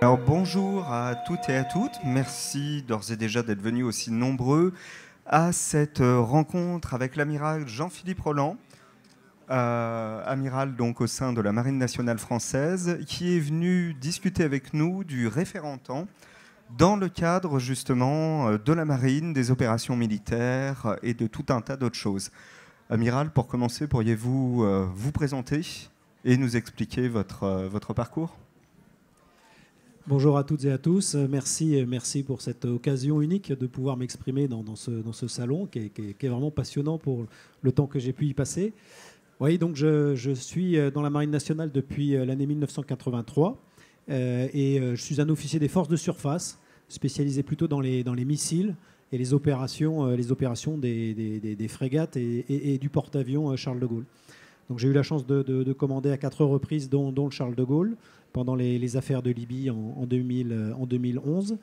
Alors bonjour à toutes et à toutes, merci d'ores et déjà d'être venus aussi nombreux à cette rencontre avec l'amiral Jean-Philippe Rolland, amiral donc au sein de la Marine nationale française, qui est venu discuter avec nous du référendaire dans le cadre justement de la marine, des opérations militaires et de tout un tas d'autres choses. Amiral, pour commencer, pourriez-vous vous présenter et nous expliquer votre parcours ? Bonjour à toutes et à tous. Merci pour cette occasion unique de pouvoir m'exprimer dans ce salon qui est vraiment passionnant pour le temps que j'ai pu y passer. Oui, donc je suis dans la Marine nationale depuis l'année 1983 et je suis un officier des forces de surface spécialisé plutôt dans les missiles et les opérations des frégates et du porte-avions Charles de Gaulle. Donc j'ai eu la chance de commander à 4 reprises, dont le Charles de Gaulle, pendant les affaires de Libye en 2011.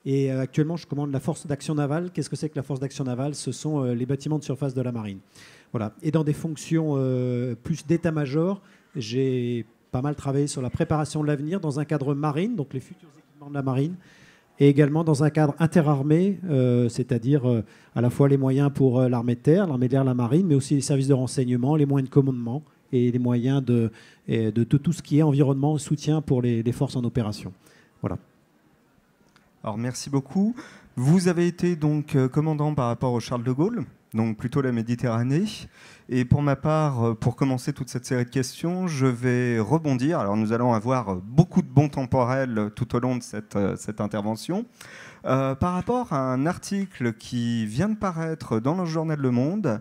Et actuellement, je commande la force d'action navale. Qu'est-ce que c'est que la force d'action navale ? Ce sont les bâtiments de surface de la marine. Voilà. Et dans des fonctions plus d'état-major, j'ai pas mal travaillé sur la préparation de l'avenir dans un cadre marine, donc les futurs équipements de la marine, et également dans un cadre interarmé, c'est-à-dire à la fois les moyens pour l'armée de terre, la marine, mais aussi les services de renseignement, les moyens de commandement et les moyens de tout ce qui est environnement, soutien pour les forces en opération. Voilà. Alors merci beaucoup. Vous avez été donc commandant par rapport au Charles de Gaulle, donc plutôt la Méditerranée. Et pour ma part, pour commencer toute cette série de questions, je vais rebondir. Alors nous allons avoir beaucoup de bons temporels tout au long de cette intervention. Par rapport à un article qui vient de paraître dans le journal Le Monde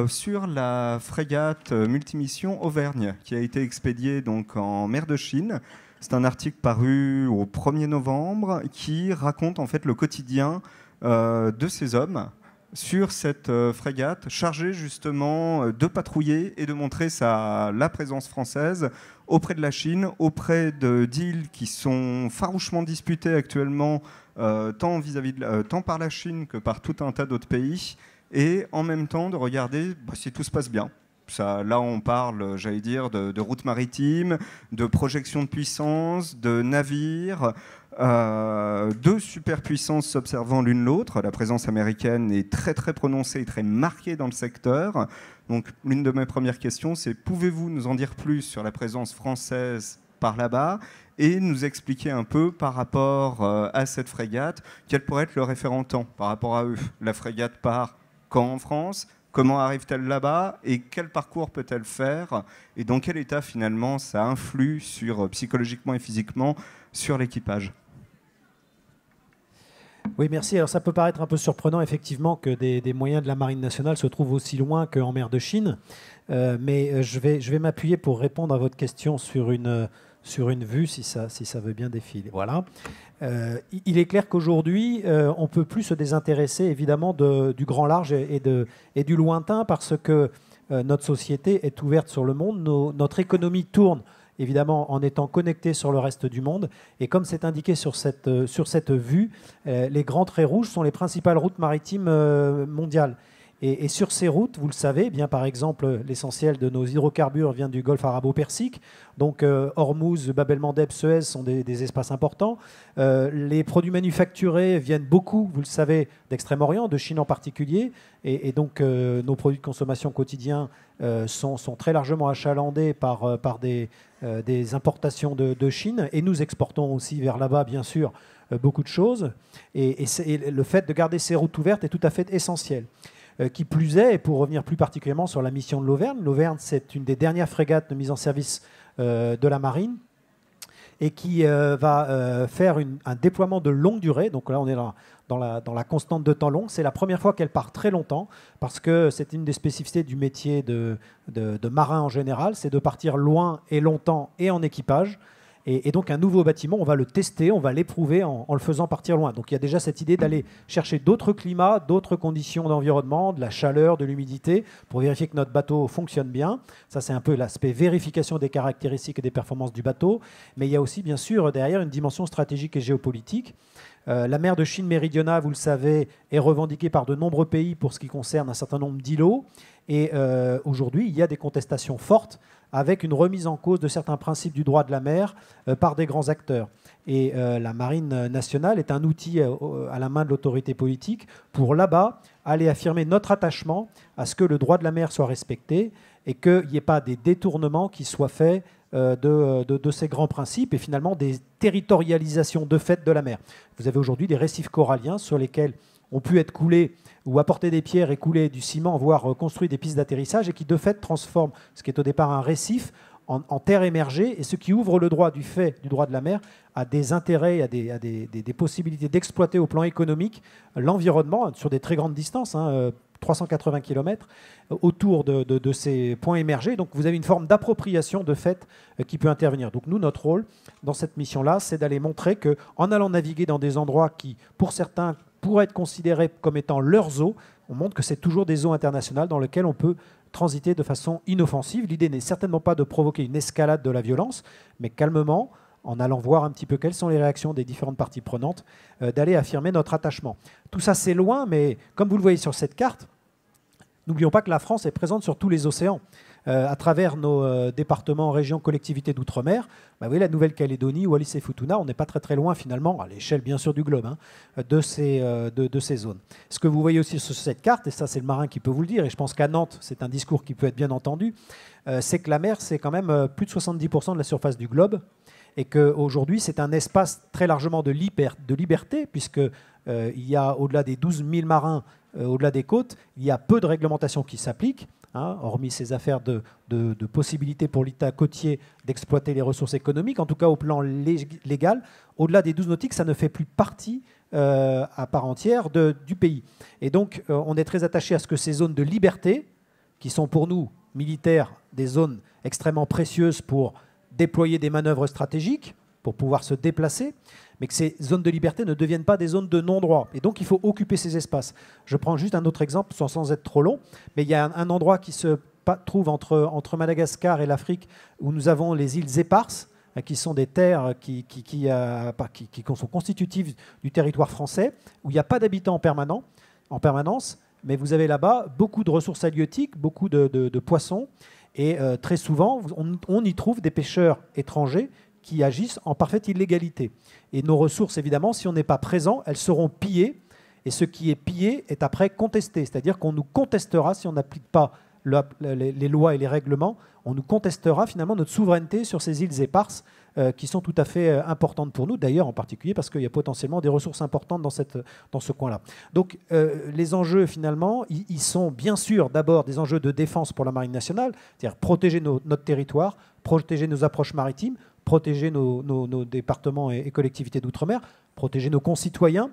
sur la frégate multimission Auvergne, qui a été expédiée donc en mer de Chine. C'est un article paru au 1er novembre qui raconte en fait le quotidien de ces hommes sur cette frégate chargée justement de patrouiller et de montrer la présence française auprès de la Chine, auprès d'îles qui sont farouchement disputées actuellement tant par la Chine que par tout un tas d'autres pays, et en même temps de regarder si tout se passe bien. Là, on parle, j'allais dire, de routes maritimes, de projections de puissance, de navires, deux superpuissances s'observant l'une l'autre. La présence américaine est très très prononcée et très marquée dans le secteur. Donc, l'une de mes premières questions, c'est pouvez-vous nous en dire plus sur la présence française par là-bas et nous expliquer un peu par rapport à cette frégate, quel pourrait être le référendaire par rapport à eux. La frégate part quand en France ? Comment arrive-t-elle là-bas et quel parcours peut-elle faire et dans quel état finalement ça influe psychologiquement et physiquement sur l'équipage ? Oui, merci. Alors ça peut paraître un peu surprenant effectivement que des moyens de la Marine nationale se trouvent aussi loin qu'en mer de Chine, mais je vais m'appuyer pour répondre à votre question sur une vue, si ça veut bien défiler. Voilà. Il est clair qu'aujourd'hui, on ne peut plus se désintéresser évidemment du grand large et du lointain parce que notre société est ouverte sur le monde, notre économie tourne évidemment en étant connectée sur le reste du monde. Et comme c'est indiqué sur cette vue, les grands traits rouges sont les principales routes maritimes mondiales. Et sur ces routes, vous le savez, eh bien, par exemple, l'essentiel de nos hydrocarbures vient du golfe arabo-persique. Donc Hormuz, Bab el-Mandeb, Suez sont des espaces importants. Les produits manufacturés viennent beaucoup, vous le savez, d'Extrême-Orient, de Chine en particulier. Et donc nos produits de consommation quotidiens sont très largement achalandés par des importations de Chine. Et nous exportons aussi vers là-bas, bien sûr, beaucoup de choses. Et le fait de garder ces routes ouvertes est tout à fait essentiel. Qui plus est, et pour revenir plus particulièrement sur la mission de l'Auvergne, l'Auvergne, c'est une des dernières frégates de mise en service de la marine et qui va faire un déploiement de longue durée. Donc là, on est dans la constante de temps long. C'est la première fois qu'elle part très longtemps parce que c'est une des spécificités du métier de marin en général, c'est de partir loin et longtemps et en équipage. Et donc un nouveau bâtiment, on va le tester, on va l'éprouver en le faisant partir loin. Donc il y a déjà cette idée d'aller chercher d'autres climats, d'autres conditions d'environnement, de la chaleur, de l'humidité, pour vérifier que notre bateau fonctionne bien. Ça, c'est un peu l'aspect vérification des caractéristiques et des performances du bateau. Mais il y a aussi, bien sûr, derrière une dimension stratégique et géopolitique. La mer de Chine méridionale, vous le savez, est revendiquée par de nombreux pays pour ce qui concerne un certain nombre d'îlots. Et aujourd'hui, il y a des contestations fortes avec une remise en cause de certains principes du droit de la mer par des grands acteurs. Et la Marine nationale est un outil à la main de l'autorité politique pour, là-bas, aller affirmer notre attachement à ce que le droit de la mer soit respecté et qu'il n'y ait pas des détournements qui soient faits de ces grands principes et finalement des territorialisations de fait de la mer. Vous avez aujourd'hui des récifs coralliens sur lesquels ont pu être coulés ou apporter des pierres et couler du ciment, voire construire des pistes d'atterrissage et qui de fait transforment ce qui est au départ un récif en terre émergée et ce qui ouvre le droit du fait du droit de la mer à des intérêts, à des possibilités d'exploiter au plan économique l'environnement sur des très grandes distances, 380 km, autour de ces points émergés. Donc vous avez une forme d'appropriation de fait qui peut intervenir. Donc nous, notre rôle dans cette mission-là, c'est d'aller montrer qu'en allant naviguer dans des endroits qui, pour certains, pourraient être considérés comme étant leurs eaux, on montre que c'est toujours des eaux internationales dans lesquelles on peut transiter de façon inoffensive. L'idée n'est certainement pas de provoquer une escalade de la violence, mais calmement, en allant voir un petit peu quelles sont les réactions des différentes parties prenantes, d'aller affirmer notre attachement. Tout ça, c'est loin, mais comme vous le voyez sur cette carte, n'oublions pas que la France est présente sur tous les océans. À travers nos départements, régions, collectivités d'outre-mer, vous voyez, la Nouvelle-Calédonie, Wallis et Futuna, on n'est pas très très loin finalement, à l'échelle bien sûr du globe, de ces zones. Ce que vous voyez aussi sur cette carte, et ça c'est le marin qui peut vous le dire, et je pense qu'à Nantes c'est un discours qui peut être bien entendu, c'est que la mer c'est quand même plus de 70% de la surface du globe, et qu'aujourd'hui c'est un espace très largement de liberté, puisque il y a au-delà des 12 000 marins, au-delà des côtes, il y a peu de réglementations qui s'appliquent, hormis ces affaires de possibilité pour l'État côtier d'exploiter les ressources économiques, en tout cas au plan légal, au-delà des 12 nautiques, ça ne fait plus partie à part entière du pays. Et donc, on est très attaché à ce que ces zones de liberté, qui sont pour nous, militaires, des zones extrêmement précieuses pour déployer des manœuvres stratégiques, pour pouvoir se déplacer, mais que ces zones de liberté ne deviennent pas des zones de non-droit. Et donc, il faut occuper ces espaces. Je prends juste un autre exemple, sans être trop long, mais il y a un endroit qui se trouve entre Madagascar et l'Afrique, où nous avons les îles éparses, qui sont des terres qui sont constitutives du territoire français, où il n'y a pas d'habitants en permanence, mais vous avez là-bas beaucoup de ressources halieutiques, beaucoup de poissons, et très souvent, on y trouve des pêcheurs étrangers qui agissent en parfaite illégalité. Et nos ressources, évidemment, si on n'est pas présent, elles seront pillées. Et ce qui est pillé est après contesté. C'est-à-dire qu'on nous contestera, si on n'applique pas les lois et les règlements, on nous contestera finalement notre souveraineté sur ces îles éparses qui sont tout à fait importantes pour nous, d'ailleurs en particulier parce qu'il y a potentiellement des ressources importantes dans ce coin-là. Donc les enjeux finalement, ils sont bien sûr d'abord des enjeux de défense pour la Marine nationale, c'est-à-dire protéger notre territoire, protéger nos approches maritimes, protéger nos départements et collectivités d'outre-mer, protéger nos concitoyens,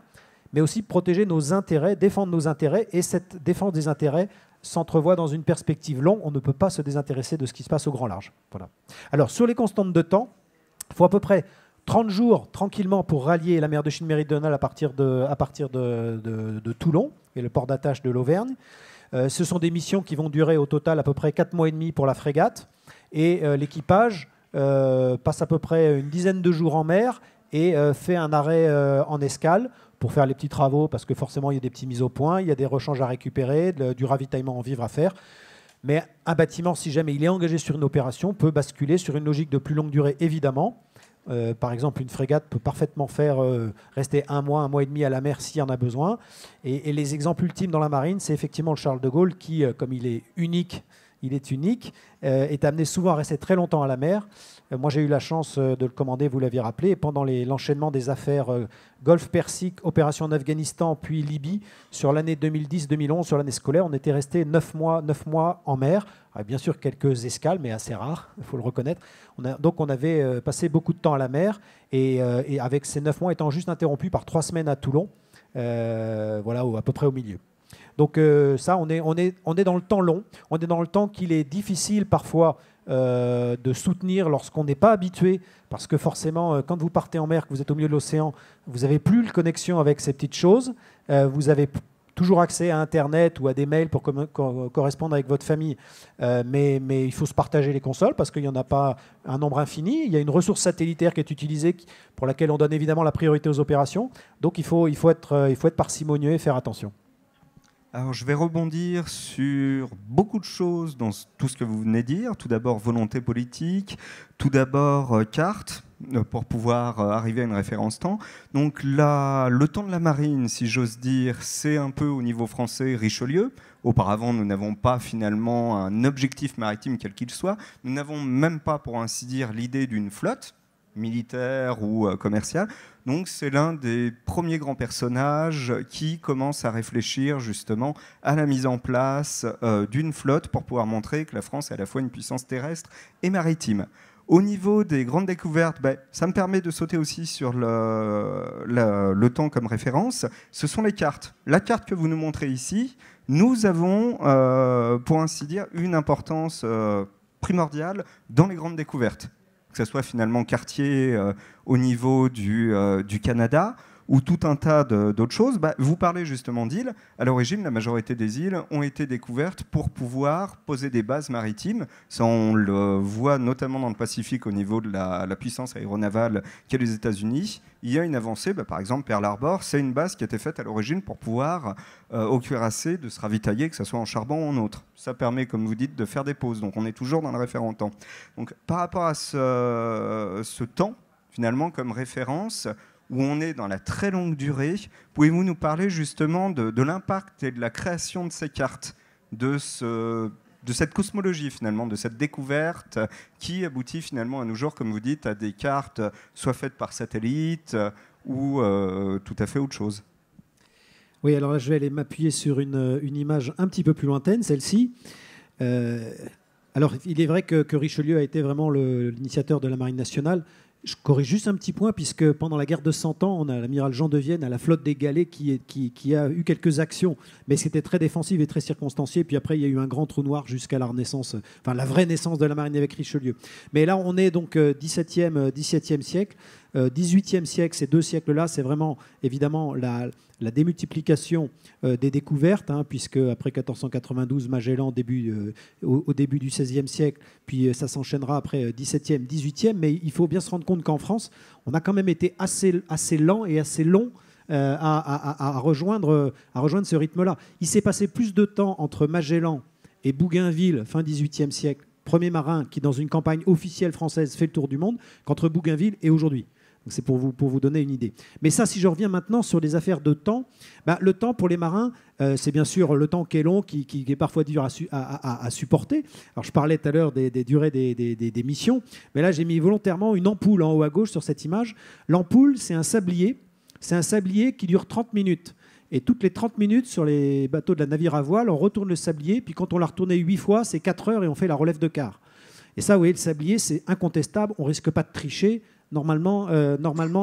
mais aussi protéger nos intérêts, défendre nos intérêts. Et cette défense des intérêts s'entrevoit dans une perspective longue. On ne peut pas se désintéresser de ce qui se passe au grand large. Voilà. Alors, sur les constantes de temps, il faut à peu près 30 jours tranquillement pour rallier la mer de Chine méridionale à partir de Toulon et le port d'attache de l'Auvergne. Ce sont des missions qui vont durer au total à peu près 4 mois et demi pour la frégate. Et l'équipage passe à peu près une dizaine de jours en mer et fait un arrêt en escale pour faire les petits travaux, parce que forcément il y a des petits mises au point, il y a des rechanges à récupérer, du ravitaillement en vivres à faire. Mais un bâtiment, si jamais il est engagé sur une opération, peut basculer sur une logique de plus longue durée, évidemment. Par exemple, une frégate peut parfaitement faire rester un mois et demi à la mer s'il y en a besoin. Et les exemples ultimes dans la marine, c'est effectivement le Charles de Gaulle qui, comme il est unique, est amené souvent à rester très longtemps à la mer. Moi, j'ai eu la chance de le commander, vous l'aviez rappelé, et pendant l'enchaînement des affaires Golfe Persique, opération en Afghanistan, puis Libye, sur l'année 2010-2011, sur l'année scolaire, on était resté 9 mois en mer. Alors, bien sûr, quelques escales, mais assez rares, il faut le reconnaître. Donc, on avait passé beaucoup de temps à la mer, et avec ces 9 mois étant juste interrompus par 3 semaines à Toulon, voilà, à peu près au milieu. Donc ça, on est dans le temps long, on est dans le temps qu'il est difficile parfois de soutenir lorsqu'on n'est pas habitué, parce que forcément, quand vous partez en mer, que vous êtes au milieu de l'océan, vous n'avez plus de connexion avec ces petites choses, vous avez toujours accès à Internet ou à des mails pour correspondre avec votre famille, mais il faut se partager les consoles parce qu'il n'y en a pas un nombre infini. Il y a une ressource satellitaire qui est utilisée pour laquelle on donne évidemment la priorité aux opérations, donc il faut être parcimonieux et faire attention. Alors, je vais rebondir sur beaucoup de choses dans tout ce que vous venez de dire. Tout d'abord, volonté politique. Tout d'abord, carte, pour pouvoir arriver à une référence temps. Donc, le temps de la marine, si j'ose dire, c'est un peu au niveau français Richelieu. Auparavant, nous n'avons pas finalement un objectif maritime quel qu'il soit. Nous n'avons même pas, pour ainsi dire, l'idée d'une flotte militaire ou commerciale. Donc c'est l'un des premiers grands personnages qui commence à réfléchir justement à la mise en place d'une flotte pour pouvoir montrer que la France est à la fois une puissance terrestre et maritime. Au niveau des grandes découvertes, ça me permet de sauter aussi sur le temps comme référence. Ce sont les cartes. La carte que vous nous montrez ici, nous avons, pour ainsi dire, une importance primordiale dans les grandes découvertes. Que ce soit finalement Cartier au niveau du Canada ou tout un tas d'autres choses. Vous parlez justement d'îles. À l'origine, la majorité des îles ont été découvertes pour pouvoir poser des bases maritimes. Ça, on le voit notamment dans le Pacifique au niveau de la puissance aéronavale qu'est les États-Unis. Il y a une avancée, par exemple Pearl Harbor, c'est une base qui a été faite à l'origine pour pouvoir, au cuirassé, de se ravitailler, que ce soit en charbon ou en autre. Ça permet, comme vous dites, de faire des pauses. Donc on est toujours dans le référent temps. Donc par rapport à ce temps, finalement, comme référence, où on est dans la très longue durée, pouvez-vous nous parler justement de l'impact et de la création de ces cartes, de cette cosmologie finalement, de cette découverte qui aboutit finalement à nos jours, comme vous dites, à des cartes soit faites par satellite ou tout à fait autre chose? Oui, alors là, je vais aller m'appuyer sur une image un petit peu plus lointaine, celle-ci. Alors, il est vrai que Richelieu a été vraiment l'initiateur de la Marine nationale. Je corrige juste un petit point, puisque pendant la guerre de 100 ans, on a l'amiral Jean de Vienne à la flotte des galets qui a eu quelques actions, mais c'était très défensif et très circonstancié. Puis après, il y a eu un grand trou noir jusqu'à la Renaissance, enfin la vraie naissance de la marine avec Richelieu. Mais là, on est donc 17e siècle. 18e siècle, ces 2 siècles-là, c'est vraiment évidemment la démultiplication des découvertes, puisque après 1492, Magellan au début du XVIe siècle, puis ça s'enchaînera après 17e, 18e, mais il faut bien se rendre compte qu'en France, on a quand même été assez lent et assez long à rejoindre ce rythme-là. Il s'est passé plus de temps entre Magellan et Bougainville, fin 18e siècle, premier marin qui, dans une campagne officielle française, fait le tour du monde, qu'entre Bougainville et aujourd'hui. C'est pour vous donner une idée. Mais ça, si je reviens maintenant sur les affaires de temps, le temps pour les marins, c'est bien sûr le temps qui est long, qui est parfois dur à supporter. Alors je parlais tout à l'heure des durées des missions, mais là j'ai mis volontairement une ampoule en haut à gauche sur cette image. L'ampoule, c'est un sablier qui dure 30 minutes. Et toutes les 30 minutes, sur les bateaux de la navire à voile, on retourne le sablier, puis quand on l'a retourné 8 fois, c'est 4 heures et on fait la relève de quart. Et ça, vous voyez, le sablier, c'est incontestable, on ne risque pas de tricher. Normalement,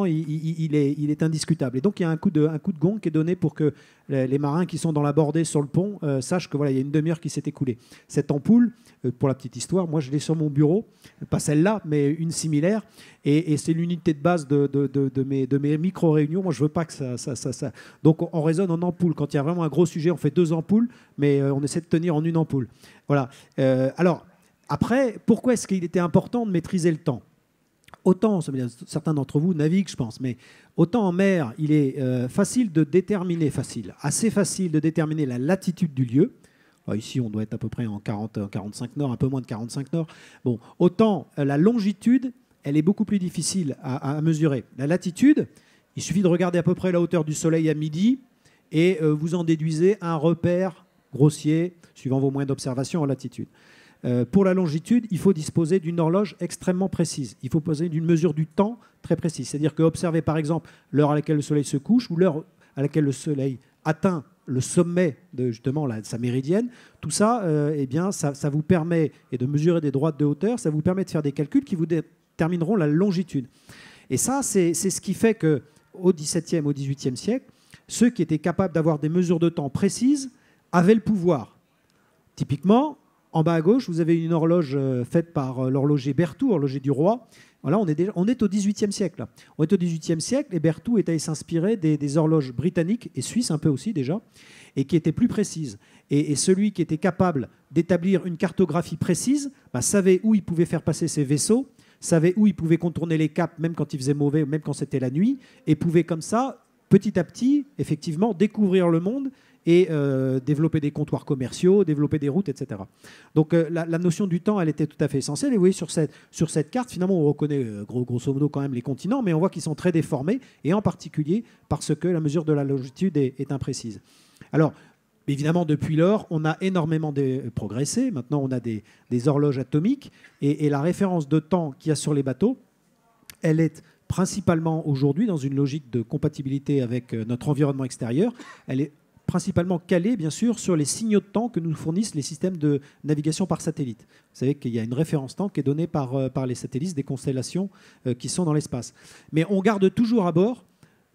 il est indiscutable. Et donc, il y a un coup de gong qui est donné pour que les marins qui sont dans la bordée sur le pont sachent que voilà, il y a une demi-heure qui s'est écoulée. Cette ampoule, pour la petite histoire, moi, je l'ai sur mon bureau, pas celle-là, mais une similaire, et c'est l'unité de base de mes micro-réunions. Moi, je veux pas que ça... Donc, on raisonne en ampoule. Quand il y a vraiment un gros sujet, on fait 2 ampoules, mais on essaie de tenir en une ampoule. Voilà. Alors, après, pourquoi est-ce qu'il était important de maîtriser le temps ? Autant, certains d'entre vous naviguent, je pense, mais autant en mer, il est assez facile de déterminer la latitude du lieu. Alors ici, on doit être à peu près en 45 nord, un peu moins de 45 nord. Bon, autant la longitude, elle est beaucoup plus difficile à mesurer. La latitude, il suffit de regarder à peu près la hauteur du soleil à midi et vous en déduisez un repère grossier, suivant vos moyens d'observation en latitude. Pour la longitude, il faut disposer d'une horloge extrêmement précise. Il faut poser d'une mesure du temps très précise. C'est-à-dire qu'observer par exemple l'heure à laquelle le soleil se couche ou l'heure à laquelle le soleil atteint le sommet de justement sa méridienne, tout ça, ça vous permet, et de mesurer des droites de hauteur, ça vous permet de faire des calculs qui vous détermineront la longitude. Et ça, c'est ce qui fait qu'au XVIIe, au XVIIIe siècle, ceux qui étaient capables d'avoir des mesures de temps précises avaient le pouvoir. Typiquement, en bas à gauche, vous avez une horloge faite par l'horloger Berthoud, horloger du roi. Voilà, on est au XVIIIe siècle. Là. On est au XVIIIe siècle et Berthoud est allé s'inspirer des horloges britanniques et suisses un peu aussi déjà, et qui étaient plus précises. Et celui qui était capable d'établir une cartographie précise savait où il pouvait faire passer ses vaisseaux, savait où il pouvait contourner les caps, même quand il faisait mauvais, même quand c'était la nuit, et pouvait comme ça, petit à petit, effectivement, découvrir le monde et développer des comptoirs commerciaux, développer des routes, etc. Donc la notion du temps, elle était tout à fait essentielle. Et vous voyez, sur cette carte, finalement, on reconnaît grosso modo quand même les continents, mais on voit qu'ils sont très déformés, et en particulier parce que la mesure de la longitude est imprécise. Alors, évidemment, depuis lors, on a énormément progressé. Maintenant, on a des horloges atomiques, et la référence de temps qu'il y a sur les bateaux, elle est principalement aujourd'hui dans une logique de compatibilité avec notre environnement extérieur. Elle est principalement calée, bien sûr, sur les signaux de temps que nous fournissent les systèmes de navigation par satellite. Vous savez qu'il y a une référence temps qui est donnée par les satellites des constellations qui sont dans l'espace. Mais on garde toujours à bord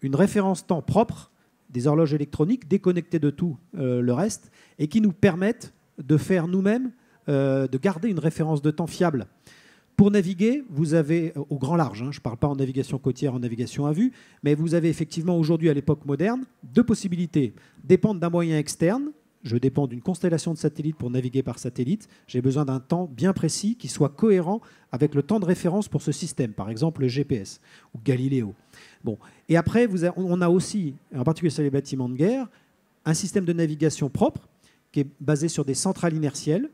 une référence temps propre, des horloges électroniques déconnectées de tout le reste, et qui nous permettent de faire nous-mêmes, de garder une référence de temps fiable. Pour naviguer, vous avez, au grand large, je ne parle pas en navigation côtière, en navigation à vue, mais vous avez effectivement aujourd'hui, à l'époque moderne, deux possibilités. Dépendre d'un moyen externe, je dépends d'une constellation de satellites pour naviguer par satellite, j'ai besoin d'un temps bien précis qui soit cohérent avec le temps de référence pour ce système, par exemple le GPS ou Galileo. Bon. Et après, on a aussi, en particulier sur les bâtiments de guerre, un système de navigation propre qui est basé sur des centrales inertielles.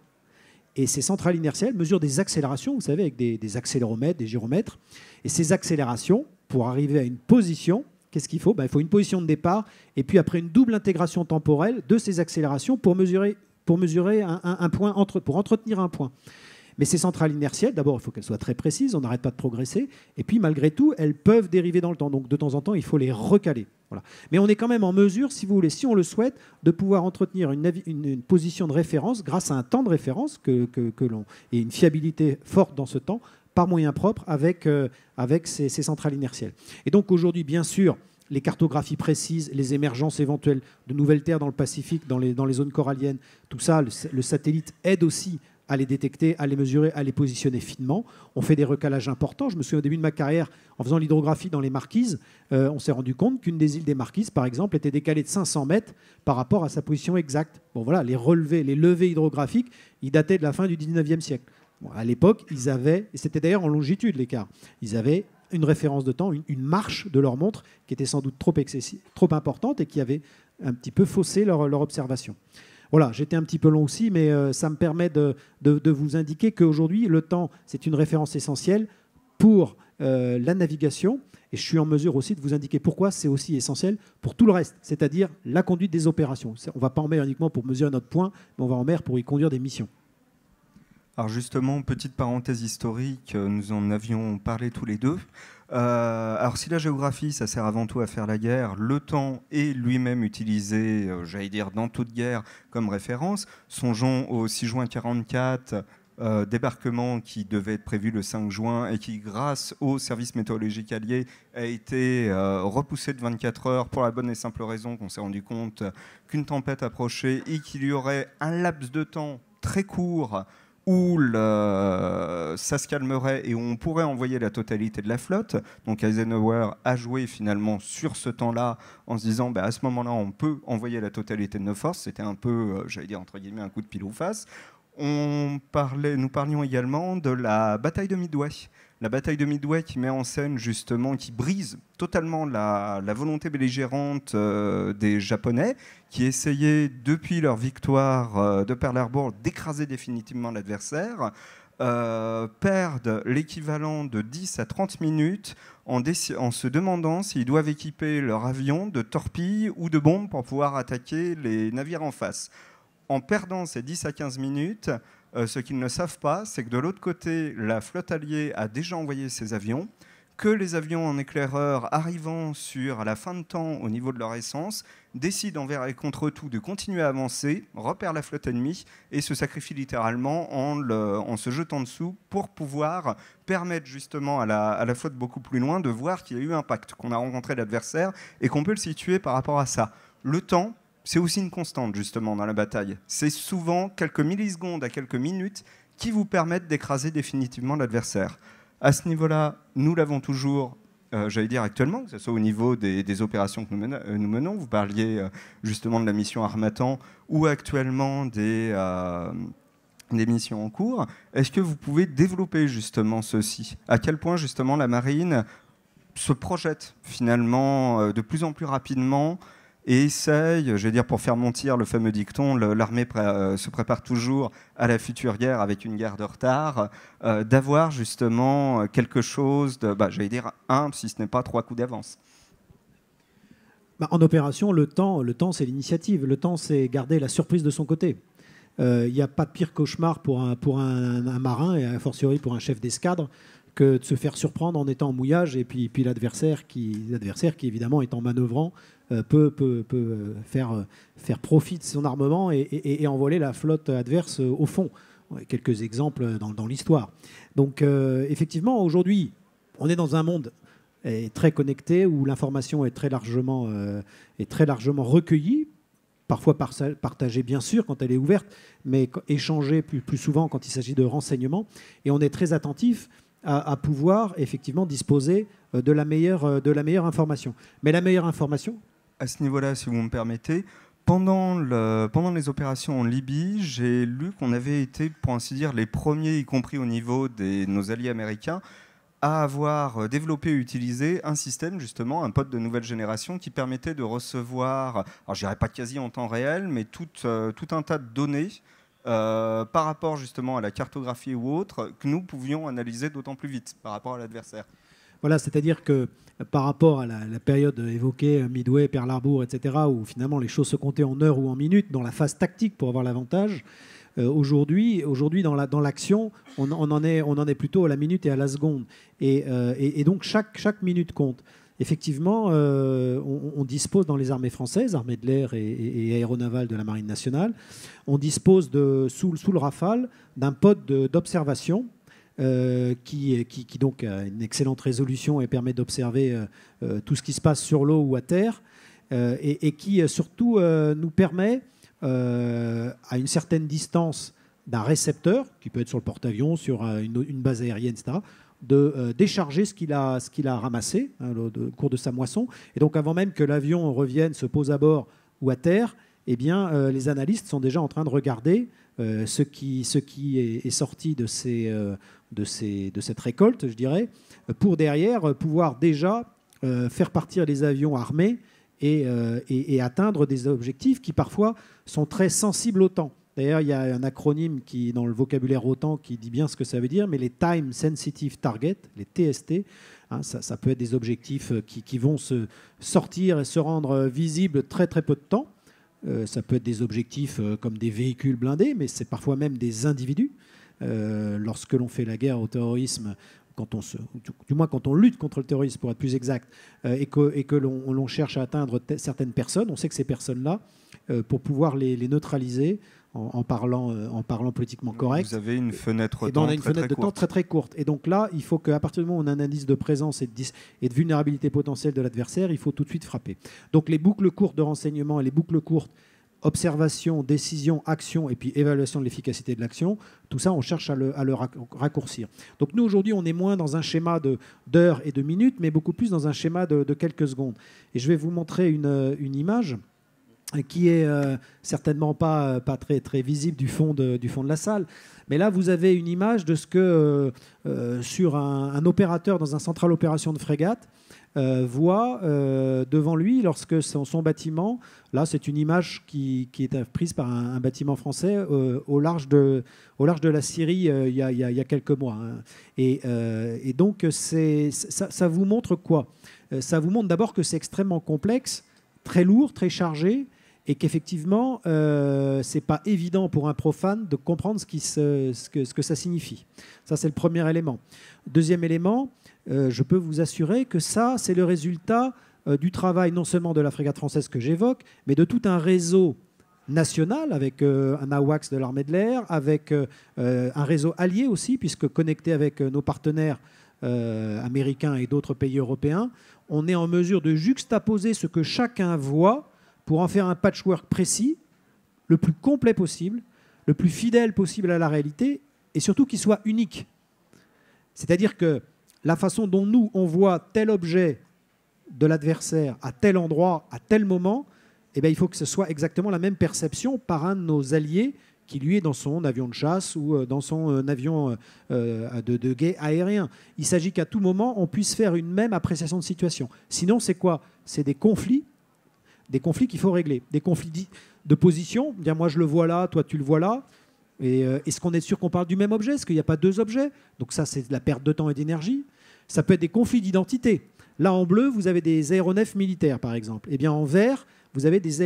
Et ces centrales inertielles mesurent des accélérations, vous savez, avec des accéléromètres, des gyromètres. Et ces accélérations, pour arriver à une position, qu'est-ce qu'il faut ? Il faut une position de départ, et puis après une double intégration temporelle de ces accélérations pour mesurer un point, pour entretenir un point. Mais ces centrales inertielles, d'abord, il faut qu'elles soient très précises, on n'arrête pas de progresser, et puis malgré tout, elles peuvent dériver dans le temps. Donc de temps en temps, il faut les recaler. Voilà. Mais on est quand même en mesure, si vous voulez, si on le souhaite, de pouvoir entretenir une position de référence grâce à un temps de référence et une fiabilité forte dans ce temps, par moyen propre, avec ces centrales inertielles. Et donc aujourd'hui, bien sûr, les cartographies précises, les émergences éventuelles de nouvelles terres dans le Pacifique, dans les zones coralliennes, tout ça, le satellite aide aussi à les détecter, à les mesurer, à les positionner finement. On fait des recalages importants. Je me souviens au début de ma carrière, en faisant l'hydrographie dans les Marquises, on s'est rendu compte qu'une des îles des Marquises, par exemple, était décalée de 500 mètres par rapport à sa position exacte. Bon, voilà, les levées hydrographiques, ils dataient de la fin du 19e siècle. Bon, à l'époque, ils avaient, et c'était d'ailleurs en longitude l'écart, ils avaient une référence de temps, une marche de leur montre qui était sans doute trop importante et qui avait un petit peu faussé leur observation. Voilà, j'étais un petit peu long aussi, mais ça me permet de vous indiquer qu'aujourd'hui, le temps, c'est une référence essentielle pour la navigation. Et je suis en mesure aussi de vous indiquer pourquoi c'est aussi essentiel pour tout le reste, c'est-à-dire la conduite des opérations. On ne va pas en mer uniquement pour mesurer notre point, mais on va en mer pour y conduire des missions. Alors justement, petite parenthèse historique, nous en avions parlé tous les deux. Alors si la géographie, ça sert avant tout à faire la guerre, le temps est lui-même utilisé, j'allais dire, dans toute guerre comme référence. Songeons au 6 juin 1944, débarquement qui devait être prévu le 5 juin et qui, grâce au service météorologique allié, a été repoussé de 24 heures pour la bonne et simple raison qu'on s'est rendu compte qu'une tempête approchait et qu'il y aurait un laps de temps très court où ça se calmerait et où on pourrait envoyer la totalité de la flotte. Donc Eisenhower a joué finalement sur ce temps-là en se disant à ce moment-là on peut envoyer la totalité de nos forces. C'était un peu, j'allais dire entre guillemets, un coup de pile ou face. Nous parlions également de la bataille de Midway. La bataille de Midway qui met en scène justement, qui brise totalement la volonté belligérante des Japonais, qui essayaient depuis leur victoire de Pearl Harbor d'écraser définitivement l'adversaire, perdent l'équivalent de 10 à 30 minutes en se demandant s'ils doivent équiper leur avion de torpilles ou de bombes pour pouvoir attaquer les navires en face. En perdant ces 10 à 15 minutes, ce qu'ils ne savent pas, c'est que de l'autre côté, la flotte alliée a déjà envoyé ses avions, que les avions en éclaireur arrivant à la fin de temps au niveau de leur essence, décident envers et contre tout de continuer à avancer, repèrent la flotte ennemie et se sacrifient littéralement en se jetant dessous pour pouvoir permettre justement à la flotte beaucoup plus loin de voir qu'il y a eu un pacte, qu'on a rencontré l'adversaire et qu'on peut le situer par rapport à ça. Le temps, c'est aussi une constante, justement, dans la bataille. C'est souvent quelques millisecondes à quelques minutes qui vous permettent d'écraser définitivement l'adversaire. À ce niveau-là, nous l'avons toujours, j'allais dire actuellement, que ce soit au niveau des opérations que nous menons. Vous parliez justement de la mission Harmattan ou actuellement des missions en cours. Est-ce que vous pouvez développer justement ceci ? À quel point, justement, la marine se projette finalement de plus en plus rapidement et essaye, je vais dire pour faire mentir le fameux dicton, l'armée se prépare toujours à la future guerre avec une guerre de retard, d'avoir justement quelque chose de, j'allais dire, si ce n'est pas 3 coups d'avance. En opération, le temps c'est l'initiative. Le temps, c'est garder la surprise de son côté. Il n'y a pas de pire cauchemar pour un marin, et a fortiori pour un chef d'escadre, que de se faire surprendre en étant en mouillage, et puis l'adversaire qui évidemment étant manœuvrant peut faire profit de son armement et envoler la flotte adverse au fond. Quelques exemples dans l'histoire. Donc effectivement, aujourd'hui, on est dans un monde très connecté où l'information est très largement recueillie, parfois partagée bien sûr quand elle est ouverte, mais échangée plus souvent quand il s'agit de renseignements. Et on est très attentif à pouvoir effectivement disposer de la meilleure information. Mais la meilleure information, à ce niveau-là, si vous me permettez, pendant les opérations en Libye, j'ai lu qu'on avait été, pour ainsi dire, les premiers, y compris au niveau de nos alliés américains, à avoir développé et utilisé un système, justement, un pod de nouvelle génération qui permettait de recevoir, alors je dirais pas quasi en temps réel, mais tout un tas de données par rapport justement à la cartographie ou autre, que nous pouvions analyser d'autant plus vite par rapport à l'adversaire. Voilà, c'est-à-dire que par rapport à la période évoquée, Midway, Pearl Harbor, etc., où finalement les choses se comptaient en heures ou en minutes, dans la phase tactique pour avoir l'avantage, aujourd'hui dans l'action, on en est plutôt à la minute et à la seconde. Et donc chaque minute compte. Effectivement, on dispose dans les armées françaises, armées de l'air et aéronavales de la Marine nationale, on dispose sous le Rafale d'un pod d'observation qui donc a une excellente résolution et permet d'observer tout ce qui se passe sur l'eau ou à terre, et qui surtout nous permet, à une certaine distance d'un récepteur, qui peut être sur le porte-avions, sur une base aérienne, etc., de décharger ce qu'il a ramassé au cours de sa moisson. Et donc avant même que l'avion revienne, se pose à bord ou à terre, eh bien, les analystes sont déjà en train de regarder ce qui est sorti de cette récolte, je dirais, pour derrière pouvoir déjà faire partir les avions armés et atteindre des objectifs qui parfois sont très sensibles au temps. D'ailleurs, il y a un acronyme dans le vocabulaire OTAN qui dit bien ce que ça veut dire, mais les Time Sensitive Target, les TST, ça peut être des objectifs qui vont se sortir et se rendre visibles très très peu de temps. Ça peut être des objectifs comme des véhicules blindés, mais c'est parfois même des individus. Lorsque l'on fait la guerre au terrorisme, du moins quand on lutte contre le terrorisme, pour être plus exact, et que l'on cherche à atteindre certaines personnes, on sait que ces personnes-là, pour pouvoir les neutraliser, en parlant politiquement correct. Vous avez une fenêtre de temps, on a une fenêtre de temps très très courte. Et donc là, il faut qu'à partir du moment où on analyse de présence et de vulnérabilité potentielle de l'adversaire, il faut tout de suite frapper. Donc les boucles courtes de renseignement et les boucles courtes observation, décision, action et puis évaluation de l'efficacité de l'action, tout ça, on cherche à le raccourcir. Donc nous, aujourd'hui, on est moins dans un schéma d'heures et de minutes, mais beaucoup plus dans un schéma de quelques secondes. Et je vais vous montrer une image qui est certainement pas très, très visible du fond de la salle. Mais là, vous avez une image de ce que sur un opérateur dans un central opération de frégate voit devant lui lorsque son bâtiment, là c'est une image qui est prise par un bâtiment français au large de la Syrie il y a quelques mois. Et donc ça vous montre quoi? Ça vous montre d'abord que c'est extrêmement complexe, très lourd, très chargé, et qu'effectivement, ce n'est pas évident pour un profane de comprendre ce que ça signifie. Ça, c'est le premier élément. Deuxième élément, je peux vous assurer que ça, c'est le résultat du travail non seulement de la frégate française que j'évoque, mais de tout un réseau national avec un AWACS de l'armée de l'air, avec un réseau allié aussi, puisque connecté avec nos partenaires américains et d'autres pays européens, on est en mesure de juxtaposer ce que chacun voit pour en faire un patchwork précis, le plus complet possible, le plus fidèle possible à la réalité, et surtout qu'il soit unique. C'est-à-dire que la façon dont nous, on voit tel objet de l'adversaire à tel endroit, à tel moment, eh bien, il faut que ce soit exactement la même perception par un de nos alliés qui, lui, est dans son avion de chasse ou dans son avion de guet aérien. Il s'agit qu'à tout moment, on puisse faire une même appréciation de situation. Sinon, c'est quoi? C'est des conflits, des conflits qu'il faut régler. Des conflits de position, dire moi je le vois là, toi tu le vois là. Et est-ce qu'on est sûr qu'on parle du même objet? Est-ce qu'il n'y a pas deux objets? Donc ça, c'est de la perte de temps et d'énergie. Ça peut être des conflits d'identité. Là, en bleu, vous avez des aéronefs militaires, par exemple. Eh bien, en vert, vous avez des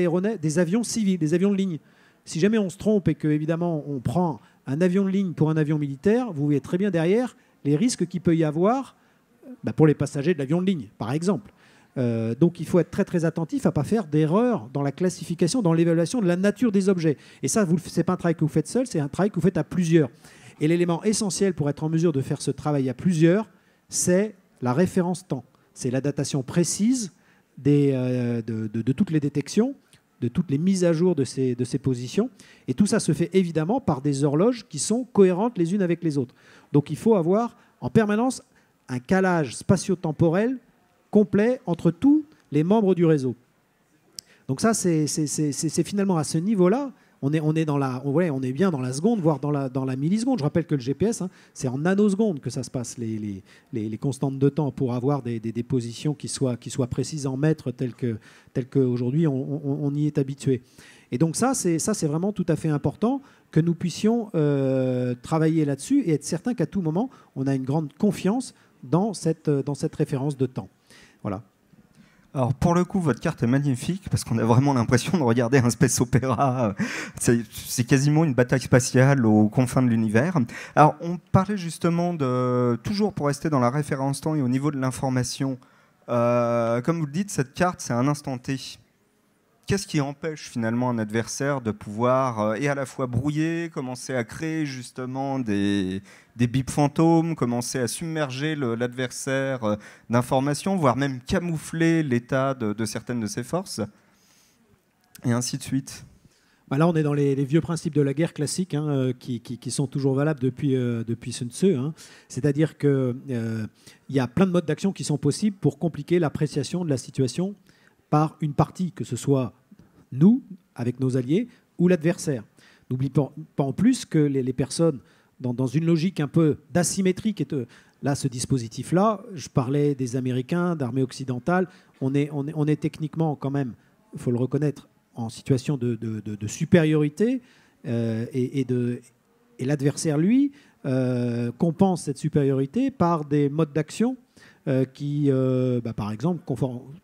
avions civils, des avions de ligne. Si jamais on se trompe et que, évidemment, on prend un avion de ligne pour un avion militaire, vous voyez très bien derrière les risques qu'il peut y avoir pour les passagers de l'avion de ligne, par exemple. Donc il faut être très très attentif à ne pas faire d'erreur dans la classification, dans l'évaluation de la nature des objets. Et ça, ce n'est pas un travail que vous faites seul, c'est un travail que vous faites à plusieurs. Et l'élément essentiel pour être en mesure de faire ce travail à plusieurs, c'est la référence temps. C'est la datation précise de toutes les détections, de toutes les mises à jour de ces positions. Et tout ça se fait évidemment par des horloges qui sont cohérentes les unes avec les autres. Donc il faut avoir en permanence un calage spatio-temporel complet entre tous les membres du réseau. Donc ça, c'est finalement à ce niveau-là, on est bien dans la seconde, voire dans la milliseconde. Je rappelle que le GPS, c'est en nanosecondes que ça se passe, les constantes de temps, pour avoir des positions qui soient précises en mètres, telles qu'aujourd'hui on y est habitué. Et donc ça, c'est vraiment tout à fait important que nous puissions travailler là-dessus et être certain qu'à tout moment, on a une grande confiance dans cette référence de temps. Voilà. Alors pour le coup, votre carte est magnifique parce qu'on a vraiment l'impression de regarder un space opéra. C'est quasiment une bataille spatiale aux confins de l'univers. Alors on parlait justement toujours pour rester dans la référence temps et au niveau de l'information. Comme vous le dites, cette carte, c'est un instant T. Qu'est-ce qui empêche finalement un adversaire de pouvoir et à la fois brouiller, commencer à créer justement des bips fantômes, commencer à submerger l'adversaire d'informations, voire même camoufler l'état de certaines de ses forces, et ainsi de suite? Là, on est dans les vieux principes de la guerre classique qui sont toujours valables depuis Sun Tzu. C'est-à-dire qu'il y a plein de modes d'action qui sont possibles pour compliquer l'appréciation de la situation par une partie, que ce soit nous, avec nos alliés, ou l'adversaire. N'oublie pas en plus que les personnes, dans une logique un peu d'asymétrie, là, ce dispositif-là, je parlais des Américains, d'armée occidentale, on est techniquement quand même, il faut le reconnaître, en situation de supériorité, et l'adversaire, lui, compense cette supériorité par des modes d'action qui, par exemple,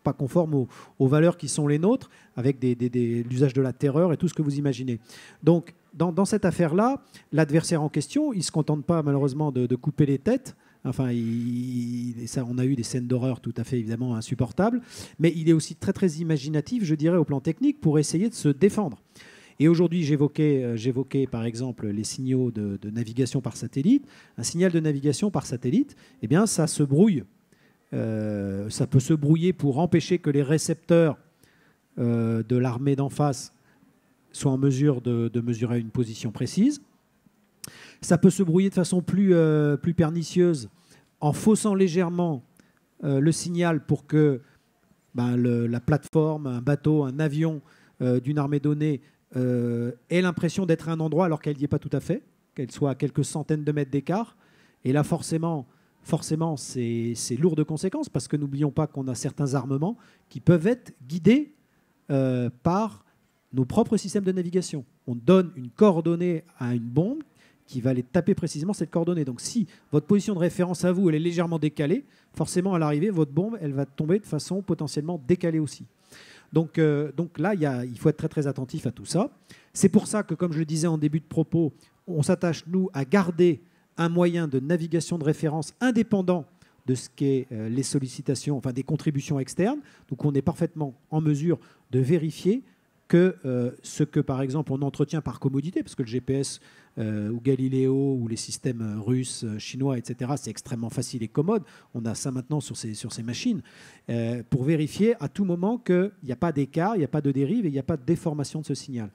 pas conformes aux valeurs qui sont les nôtres, avec l'usage de la terreur et tout ce que vous imaginez. Donc, dans cette affaire-là, l'adversaire en question, il ne se contente pas malheureusement de couper les têtes. Enfin, on a eu des scènes d'horreur tout à fait évidemment insupportables, mais il est aussi très très imaginatif, je dirais, au plan technique, pour essayer de se défendre. Et aujourd'hui, j'évoquais par exemple les signaux de navigation par satellite. Un signal de navigation par satellite, eh bien, ça se brouille. Ça peut se brouiller pour empêcher que les récepteurs de l'armée d'en face soient en mesure de mesurer une position précise. Ça peut se brouiller de façon plus pernicieuse en faussant légèrement le signal pour que la plateforme, un bateau, un avion d'une armée donnée ait l'impression d'être à un endroit alors qu'elle n'y est pas tout à fait, qu'elle soit à quelques centaines de mètres d'écart. Et là, forcément, c'est lourd de conséquences, parce que n'oublions pas qu'on a certains armements qui peuvent être guidés par nos propres systèmes de navigation. On donne une coordonnée à une bombe qui va aller taper précisément cette coordonnée. Donc si votre position de référence à vous, elle est légèrement décalée, forcément à l'arrivée, votre bombe, elle va tomber de façon potentiellement décalée aussi. Donc là, il faut être très très attentif à tout ça. C'est pour ça que, comme je le disais en début de propos, on s'attache, nous, à garder un moyen de navigation de référence indépendant de ce qu'est les sollicitations, enfin des contributions externes. Donc on est parfaitement en mesure de vérifier que ce que, par exemple, on entretient par commodité, parce que le GPS ou Galileo ou les systèmes russes, chinois, etc., c'est extrêmement facile et commode. On a ça maintenant sur ces machines, pour vérifier à tout moment qu'il n'y a pas d'écart, il n'y a pas de dérive et il n'y a pas de déformation de ce signal.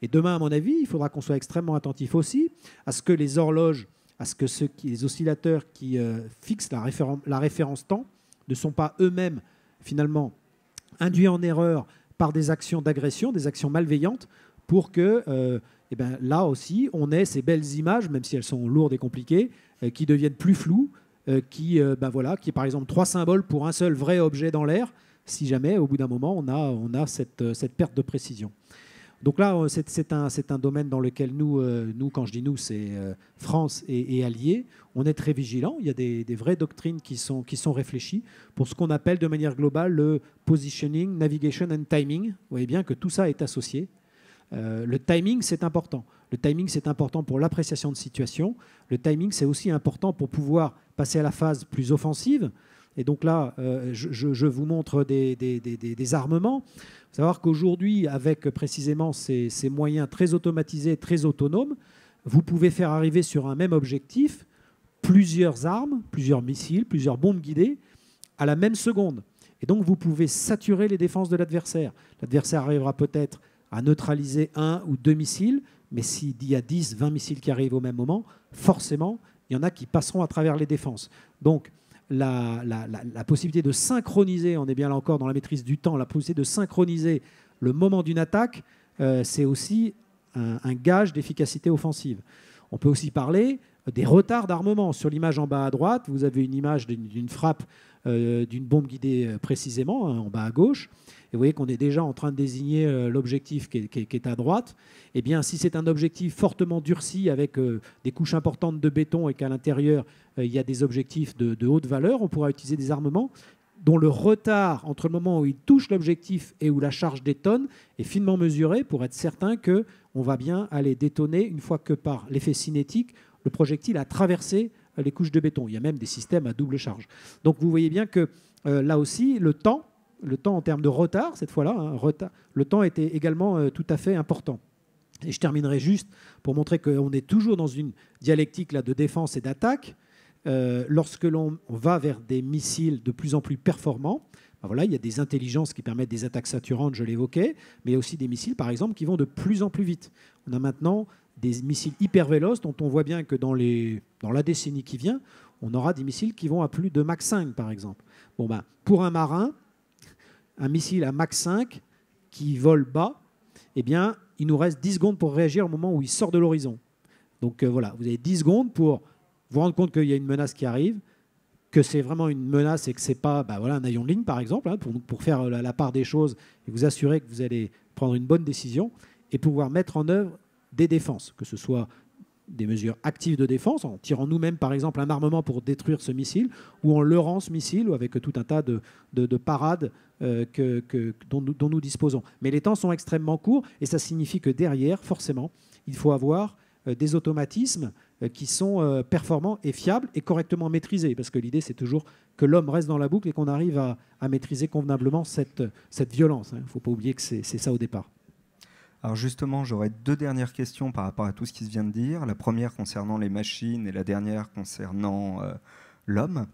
Et demain, à mon avis, il faudra qu'on soit extrêmement attentif aussi à ce que les horloges, à ce que les oscillateurs qui fixent la référence temps ne sont pas eux-mêmes, finalement, induits en erreur par des actions d'agression, des actions malveillantes, pour que là aussi, on ait ces belles images, même si elles sont lourdes et compliquées, qui deviennent plus floues, qui est par exemple 3 symboles pour un seul vrai objet dans l'air. si jamais, au bout d'un moment, on a cette perte de précision. Donc là, c'est un domaine dans lequel nous, quand je dis nous, c'est France et alliés, on est très vigilants. Il y a des vraies doctrines qui sont réfléchies pour ce qu'on appelle de manière globale le positioning, navigation and timing. Vous voyez bien que tout ça est associé. Le timing, c'est important. Le timing, c'est important pour l'appréciation de situation. Le timing, c'est aussi important pour pouvoir passer à la phase plus offensive. Et donc là, je vous montre des armements. Il faut savoir qu'aujourd'hui, avec précisément ces moyens très automatisés, très autonomes, vous pouvez faire arriver sur un même objectif plusieurs armes, plusieurs missiles, plusieurs bombes guidées à la même seconde. Et donc, vous pouvez saturer les défenses de l'adversaire. L'adversaire arrivera peut-être à neutraliser 1 ou 2 missiles, mais s'il y a 10, 20 missiles qui arrivent au même moment, forcément, il y en a qui passeront à travers les défenses. Donc, la possibilité de synchroniser, on est bien là encore dans la maîtrise du temps, la possibilité de synchroniser le moment d'une attaque, c'est aussi un gage d'efficacité offensive. On peut aussi parler des retards d'armement. Sur l'image en bas à droite, vous avez une image d'une frappe d'une bombe guidée précisément, en bas à gauche. Et vous voyez qu'on est déjà en train de désigner l'objectif qui est à droite. Eh bien, si c'est un objectif fortement durci avec des couches importantes de béton et qu'à l'intérieur, il y a des objectifs de haute valeur, on pourra utiliser des armements dont le retard entre le moment où il touche l'objectif et où la charge détonne est finement mesuré pour être certain qu'on va bien aller détonner une fois que par l'effet cinétique, le projectile a traversé les couches de béton. Il y a même des systèmes à double charge. Donc vous voyez bien que là aussi, le temps en termes de retard, cette fois-là, le temps était également tout à fait important. Et je terminerai juste pour montrer qu'on est toujours dans une dialectique là, de défense et d'attaque. Lorsque l'on va vers des missiles de plus en plus performants, ben voilà, il y a des intelligences qui permettent des attaques saturantes, je l'évoquais, mais il y a aussi des missiles, par exemple, qui vont de plus en plus vite. On a maintenant des missiles hyper véloces dont on voit bien que dans la décennie qui vient, on aura des missiles qui vont à plus de Mach 5, par exemple. Bon, ben, pour un marin, un missile à Mach 5 qui vole bas, eh bien, il nous reste 10 secondes pour réagir au moment où il sort de l'horizon. Donc voilà, vous avez 10 secondes pour vous rendre compte qu'il y a une menace qui arrive, que c'est vraiment une menace et que ce n'est pas un avion de ligne, par exemple, hein, pour faire la part des choses et vous assurer que vous allez prendre une bonne décision et pouvoir mettre en œuvre des défenses, que ce soit des mesures actives de défense, en tirant nous-mêmes, par exemple, un armement pour détruire ce missile, ou en leurrant ce missile, ou avec tout un tas de parades dont nous disposons. Mais les temps sont extrêmement courts, et ça signifie que derrière, forcément, il faut avoir des automatismes qui sont performants et fiables et correctement maîtrisés, parce que l'idée, c'est toujours que l'homme reste dans la boucle et qu'on arrive à maîtriser convenablement cette violence. Il ne faut pas oublier que c'est ça au départ. Alors justement, j'aurais 2 dernières questions par rapport à tout ce qui se vient de dire. La première concernant les machines et la dernière concernant l'homme.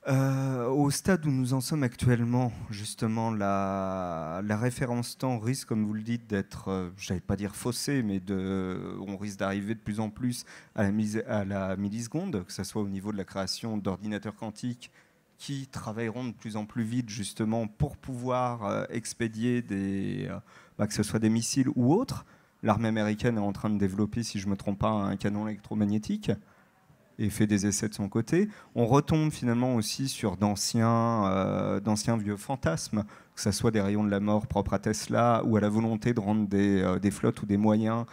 Au stade où nous en sommes actuellement, justement, la référence temps risque, comme vous le dites, d'être, je n'allais pas dire faussée, mais on risque d'arriver de plus en plus à la milliseconde, que ce soit au niveau de la création d'ordinateurs quantiques qui travailleront de plus en plus vite, justement, pour pouvoir expédier que ce soit des missiles ou autres. L'armée américaine est en train de développer, si je ne me trompe pas, un canon électromagnétique et fait des essais de son côté. On retombe finalement aussi sur d'anciens vieux fantasmes, que ce soit des rayons de la mort propres à Tesla ou à la volonté de rendre des flottes ou des moyens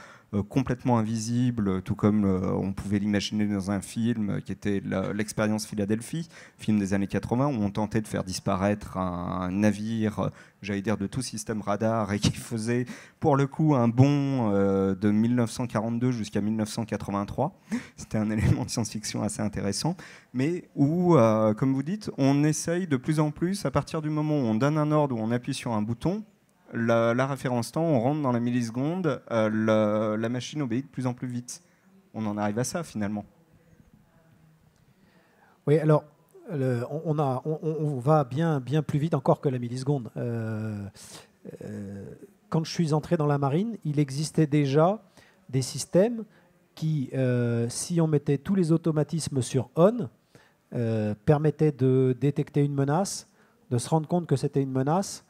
complètement invisibles, tout comme on pouvait l'imaginer dans un film qui était l'expérience Philadelphie, film des années 80, où on tentait de faire disparaître un navire, j'allais dire de tout système radar, et qui faisait pour le coup un bond de 1942 jusqu'à 1983. C'était un élément de science-fiction assez intéressant, mais où, comme vous dites, on essaye de plus en plus, à partir du moment où on donne un ordre, où on appuie sur un bouton, la référence temps, on rentre dans la milliseconde, la machine obéit de plus en plus vite. On en arrive à ça, finalement. Oui, alors, on va bien plus vite encore que la milliseconde. Quand je suis entré dans la marine, il existait déjà des systèmes qui, si on mettait tous les automatismes sur on, permettaient de détecter une menace, de se rendre compte que c'était une menace.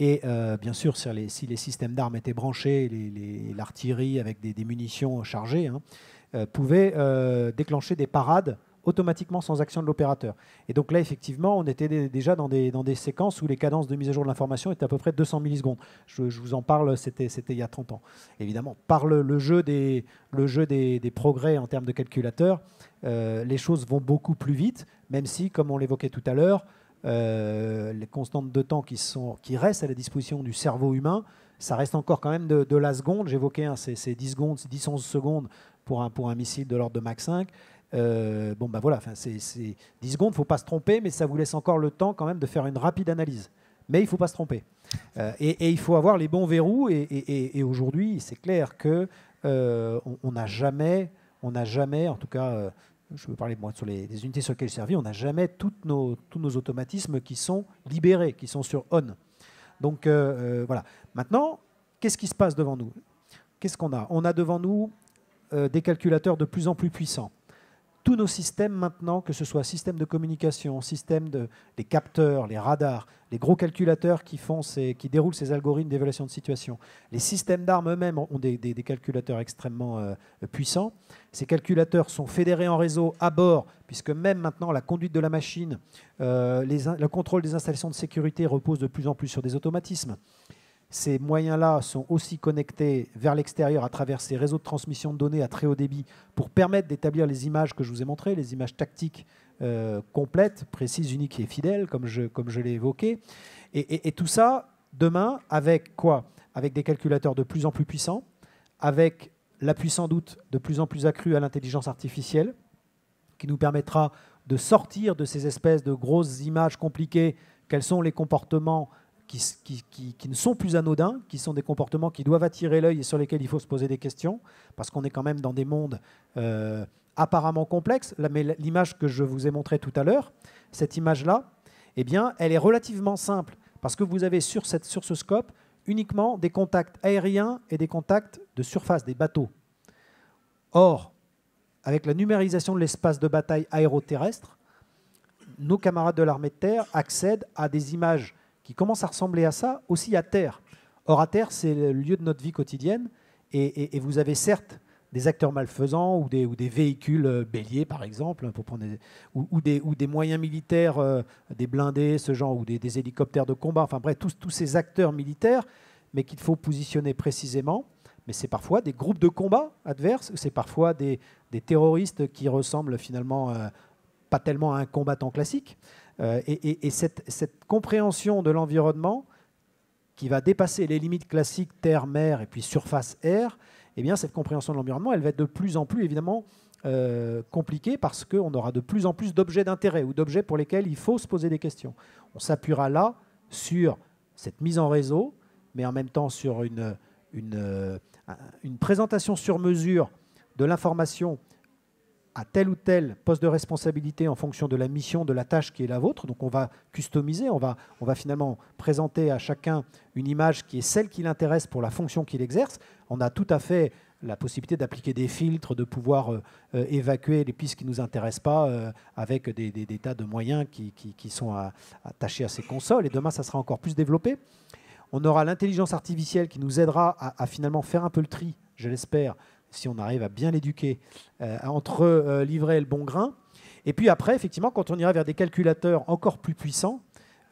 Et bien sûr, si les systèmes d'armes étaient branchés, l'artillerie avec des munitions chargées, pouvait déclencher des parades automatiquement sans action de l'opérateur. Et donc là, effectivement, on était déjà dans des séquences où les cadences de mise à jour de l'information étaient à peu près 200 millisecondes. Je vous en parle, c'était il y a 30 ans. Évidemment, par le jeu des progrès en termes de calculateurs, les choses vont beaucoup plus vite, même si, comme on l'évoquait tout à l'heure, les constantes de temps qui restent à la disposition du cerveau humain, ça reste encore quand même de la seconde. J'évoquais c'est 10 secondes, 10-11 secondes pour un missile de l'ordre de Mach 5. Bon, ben voilà, c'est 10 secondes, il ne faut pas se tromper, mais ça vous laisse encore le temps quand même de faire une rapide analyse. Mais il ne faut pas se tromper. Et il faut avoir les bons verrous. Et aujourd'hui, c'est clair que on n'a jamais, en tout cas, je veux parler moi sur les unités sur lesquelles j'ai servi, on n'a jamais tous nos automatismes qui sont libérés, qui sont sur on. Donc voilà. Maintenant, qu'est-ce qui se passe devant nous? Qu'est-ce qu'on a? On a devant nous des calculateurs de plus en plus puissants. Tous nos systèmes maintenant, que ce soit système de communication, les capteurs, les radars, les gros calculateurs qui déroulent ces algorithmes d'évaluation de situation, les systèmes d'armes eux-mêmes ont des calculateurs extrêmement puissants. Ces calculateurs sont fédérés en réseau à bord, puisque même maintenant la conduite de la machine, le contrôle des installations de sécurité repose de plus en plus sur des automatismes. Ces moyens-là sont aussi connectés vers l'extérieur à travers ces réseaux de transmission de données à très haut débit pour permettre d'établir les images que je vous ai montrées, les images tactiques complètes, précises, uniques et fidèles, comme je l'ai évoqué. Et tout ça, demain, avec quoi? Avec des calculateurs de plus en plus puissants, avec l'appui sans doute de plus en plus accru à l'intelligence artificielle, qui nous permettra de sortir de ces espèces de grosses images compliquées. Quels sont les comportements qui ne sont plus anodins, qui sont des comportements qui doivent attirer l'œil et sur lesquels il faut se poser des questions, parce qu'on est quand même dans des mondes apparemment complexes. Mais l'image que je vous ai montrée tout à l'heure, cette image-là, eh bien, elle est relativement simple, parce que vous avez sur ce scope uniquement des contacts aériens et des contacts de surface, des bateaux. Or, avec la numérisation de l'espace de bataille aéroterrestre, nos camarades de l'armée de terre accèdent à des images qui commence à ressembler à ça aussi à terre. Or, à terre, c'est le lieu de notre vie quotidienne, et vous avez certes des acteurs malfaisants ou des véhicules béliers, par exemple, pour prendre ou des moyens militaires, des blindés, ce genre, ou des hélicoptères de combat, enfin bref, tous ces acteurs militaires, mais qu'il faut positionner précisément. Mais c'est parfois des groupes de combat adverses, c'est parfois des terroristes qui ressemblent finalement pas tellement à un combattant classique. Et cette compréhension de l'environnement qui va dépasser les limites classiques terre, mer et puis surface, air, eh bien, cette compréhension de l'environnement, elle va être de plus en plus évidemment compliquée, parce qu'on aura de plus en plus d'objets d'intérêt ou d'objets pour lesquels il faut se poser des questions. On s'appuiera là sur cette mise en réseau, mais en même temps sur une présentation sur mesure de l'information à tel ou tel poste de responsabilité en fonction de la mission, de la tâche qui est la vôtre. Donc on va customiser, on va finalement présenter à chacun une image qui est celle qui l'intéresse pour la fonction qu'il exerce. On a tout à fait la possibilité d'appliquer des filtres, de pouvoir évacuer les pistes qui ne nous intéressent pas avec des tas de moyens qui sont attachés à ces consoles. Et demain, ça sera encore plus développé. On aura l'intelligence artificielle qui nous aidera à finalement faire un peu le tri, je l'espère, si on arrive à bien l'éduquer, entre l'ivraie et le bon grain. Et puis après, effectivement, quand on ira vers des calculateurs encore plus puissants,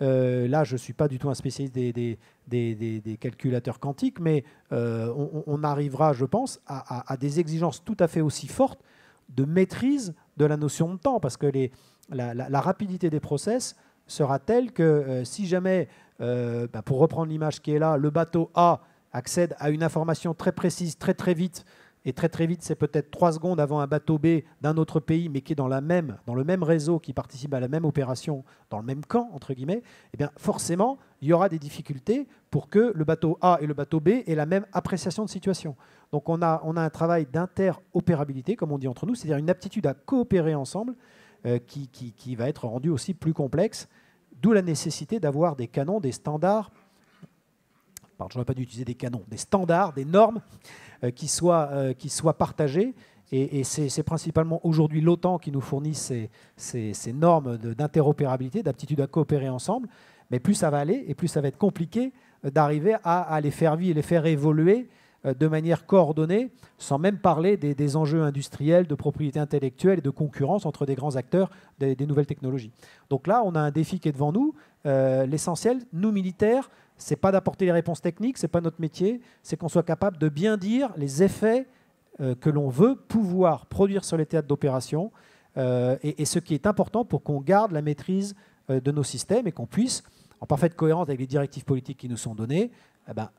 là, je ne suis pas du tout un spécialiste des calculateurs quantiques, mais on arrivera, je pense, à des exigences tout à fait aussi fortes de maîtrise de la notion de temps, parce que la rapidité des process sera telle que si jamais, pour reprendre l'image qui est là, le bateau A accède à une information très précise, très très vite, et très très vite, c'est peut-être 3 secondes avant un bateau B d'un autre pays, mais qui est dans le même réseau, qui participe à la même opération, dans le même camp, entre guillemets, eh bien forcément, il y aura des difficultés pour que le bateau A et le bateau B aient la même appréciation de situation. Donc on a un travail d'interopérabilité, comme on dit entre nous, c'est-à-dire une aptitude à coopérer ensemble qui va être rendue aussi plus complexe, d'où la nécessité d'avoir des canons, des standards. Pardon, je n'aurais pas dû utiliser des canons, des standards, des normes qui soient partagées. Et c'est principalement aujourd'hui l'OTAN qui nous fournit ces normes d'interopérabilité, d'aptitude à coopérer ensemble. Mais plus ça va aller et plus ça va être compliqué d'arriver à les faire vivre et les faire évoluer de manière coordonnée, sans même parler des enjeux industriels, de propriété intellectuelle et de concurrence entre des grands acteurs des nouvelles technologies. Donc là, on a un défi qui est devant nous. L'essentiel, nous militaires, c'est pas d'apporter les réponses techniques, c'est pas notre métier, c'est qu'on soit capable de bien dire les effets que l'on veut pouvoir produire sur les théâtres d'opération et ce qui est important pour qu'on garde la maîtrise de nos systèmes et qu'on puisse, en parfaite cohérence avec les directives politiques qui nous sont données,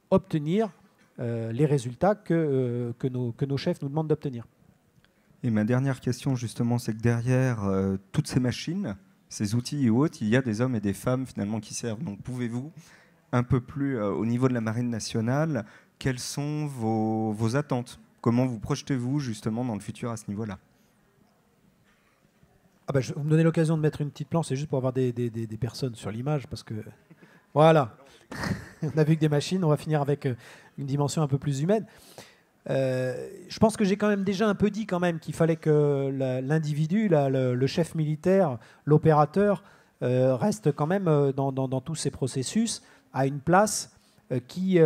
obtenir les résultats que nos chefs nous demandent d'obtenir. Et ma dernière question, justement, c'est que derrière toutes ces machines, ces outils et autres, il y a des hommes et des femmes finalement qui servent. Donc pouvez-vous, un peu plus au niveau de la Marine nationale, quelles sont vos attentes? Comment vous projetez-vous justement dans le futur à ce niveau-là? Vous me donnez l'occasion de mettre une petite planche, c'est juste pour avoir des personnes sur l'image, parce que voilà, on a vu que des machines, on va finir avec une dimension un peu plus humaine. Je pense que j'ai quand même déjà un peu dit quand même qu'il fallait que l'individu, le chef militaire, l'opérateur, reste quand même dans tous ces processus à une place qui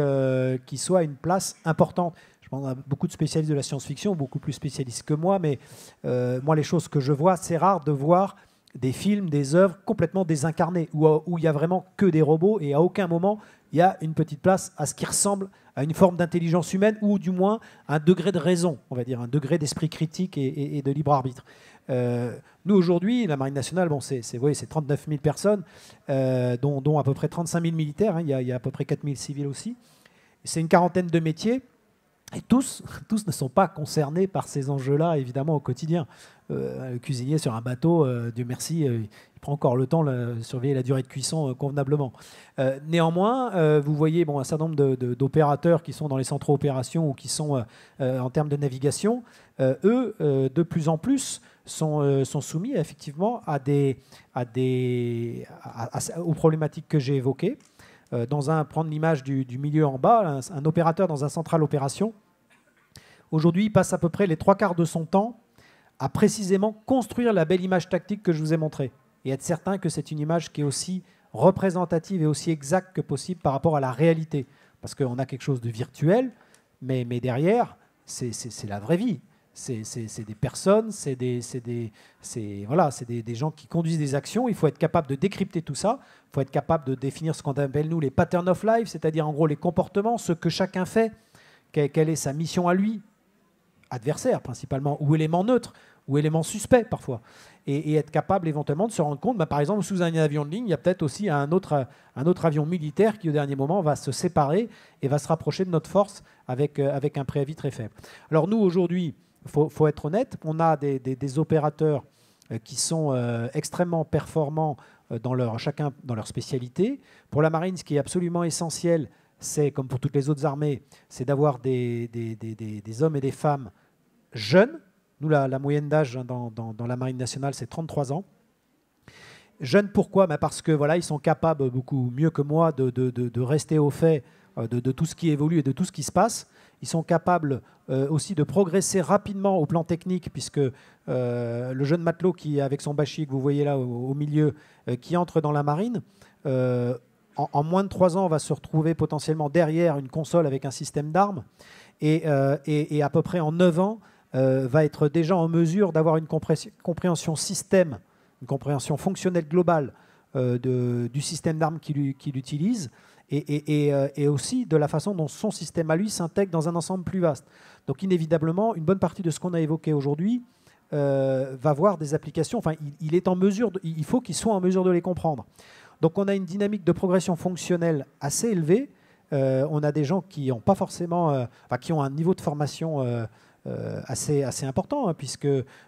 soit une place importante. Je pense qu'on a beaucoup de spécialistes de la science-fiction, beaucoup plus spécialistes que moi, mais moi, les choses que je vois, c'est rare de voir des films, des œuvres complètement désincarnées, où il n'y a vraiment que des robots et à aucun moment il y a une petite place à ce qui ressemble à une forme d'intelligence humaine ou du moins un degré de raison, on va dire, un degré d'esprit critique et de libre arbitre. Nous, aujourd'hui, la Marine nationale, c'est 39 000 personnes, dont à peu près 35 000 militaires, hein, il y a à peu près 4 000 civils aussi. C'est une quarantaine de métiers. Et tous ne sont pas concernés par ces enjeux-là, évidemment, au quotidien. Le cuisinier sur un bateau, Dieu merci, il prend encore le temps de surveiller la durée de cuisson convenablement. Néanmoins, vous voyez un certain nombre d'opérateurs qui sont dans les centres opérations ou qui sont en termes de navigation. Eux, de plus en plus, sont soumis effectivement aux problématiques que j'ai évoquées. Prendre l'image du milieu en bas, un opérateur dans un central opération, aujourd'hui, il passe à peu près les 3/4 de son temps à précisément construire la belle image tactique que je vous ai montrée et être certain que c'est une image qui est aussi représentative et aussi exacte que possible par rapport à la réalité. Parce qu'on a quelque chose de virtuel, mais derrière, c'est la vraie vie. C'est des personnes, c'est des gens qui conduisent des actions. Il faut être capable de décrypter tout ça. Il faut être capable de définir ce qu'on appelle, nous, les patterns of life, c'est-à-dire en gros les comportements, ce que chacun fait, quelle est sa mission à lui, adversaire principalement, ou élément neutre, ou élément suspect parfois. Et être capable éventuellement de se rendre compte, par exemple, sous un avion de ligne, il y a peut-être aussi un autre avion militaire qui, au dernier moment, va se séparer et va se rapprocher de notre force avec un préavis très faible. Alors nous, aujourd'hui, il faut être honnête, on a des opérateurs qui sont extrêmement performants chacun dans leur spécialité. Pour la marine, ce qui est absolument essentiel, c'est, comme pour toutes les autres armées, c'est d'avoir des hommes et des femmes jeunes. Nous, la moyenne d'âge dans la marine nationale, c'est 33 ans. Jeunes, pourquoi? Parce que ils sont capables, beaucoup mieux que moi, de rester au fait de tout ce qui évolue et de tout ce qui se passe. Ils sont capables aussi de progresser rapidement au plan technique, puisque le jeune matelot qui, avec son bachis que vous voyez là au milieu, qui entre dans la marine, en moins de 3 ans, va se retrouver potentiellement derrière une console avec un système d'armes, et à peu près en 9 ans, va être déjà en mesure d'avoir une compréhension système, une compréhension fonctionnelle globale du système d'armes qu'il utilise, et aussi de la façon dont son système à lui s'intègre dans un ensemble plus vaste. Donc inévitablement, une bonne partie de ce qu'on a évoqué aujourd'hui va avoir des applications. Enfin, il faut qu'il soit en mesure de les comprendre. Donc on a une dynamique de progression fonctionnelle assez élevée. On a des gens qui ont pas forcément, qui ont un niveau de formation assez important, hein, puisque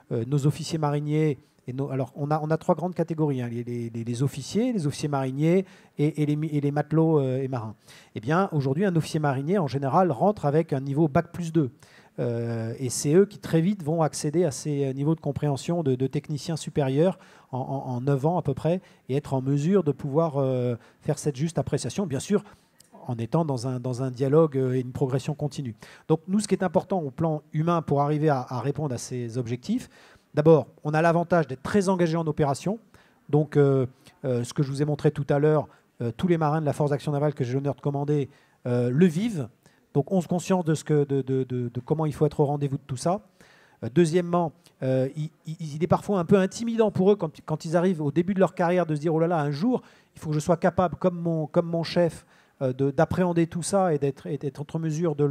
nos officiers mariniers, alors on a 3 grandes catégories, hein, les officiers, les officiers mariniers et les matelots et marins. Eh bien, aujourd'hui, un officier marinier, en général, rentre avec un niveau Bac+2. Et c'est eux qui, très vite, vont accéder à ces niveaux de compréhension de techniciens supérieurs en 9 ans à peu près, et être en mesure de pouvoir faire cette juste appréciation, bien sûr, en étant dans un dialogue et une progression continue. Donc nous, ce qui est important au plan humain pour arriver à répondre à ces objectifs, d'abord, on a l'avantage d'être très engagé en opération. Donc ce que je vous ai montré tout à l'heure, tous les marins de la Force d'action navale que j'ai l'honneur de commander le vivent. Donc ont conscience de comment il faut être au rendez-vous de tout ça. Deuxièmement, il est parfois un peu intimidant pour eux quand ils arrivent au début de leur carrière de se dire oh là là, un jour, il faut que je sois capable, comme mon chef, d'appréhender tout ça et d'être en mesure de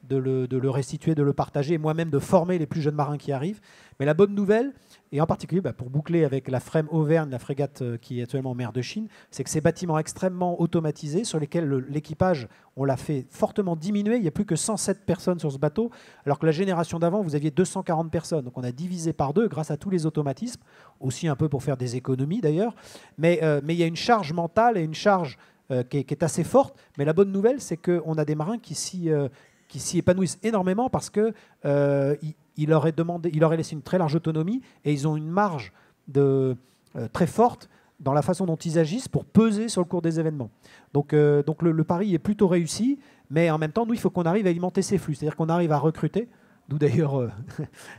le restituer, de le partager, et moi-même de former les plus jeunes marins qui arrivent. Mais la bonne nouvelle, et en particulier pour boucler avec la FREMM Auvergne, la frégate qui est actuellement en mer de Chine, c'est que ces bâtiments extrêmement automatisés sur lesquels l'équipage, on l'a fait fortement diminuer. Il n'y a plus que 107 personnes sur ce bateau, alors que la génération d'avant, vous aviez 240 personnes. Donc on a divisé par deux grâce à tous les automatismes, aussi un peu pour faire des économies d'ailleurs. Mais il y a une charge mentale et une charge qui est assez forte. Mais la bonne nouvelle, c'est qu'on a des marins qui s'y épanouissent énormément parce que il leur est laissé une très large autonomie et ils ont une marge très forte dans la façon dont ils agissent pour peser sur le cours des événements. Donc le pari est plutôt réussi, mais en même temps, nous, il faut qu'on arrive à alimenter ces flux. C'est-à-dire qu'on arrive à recruter, d'où d'ailleurs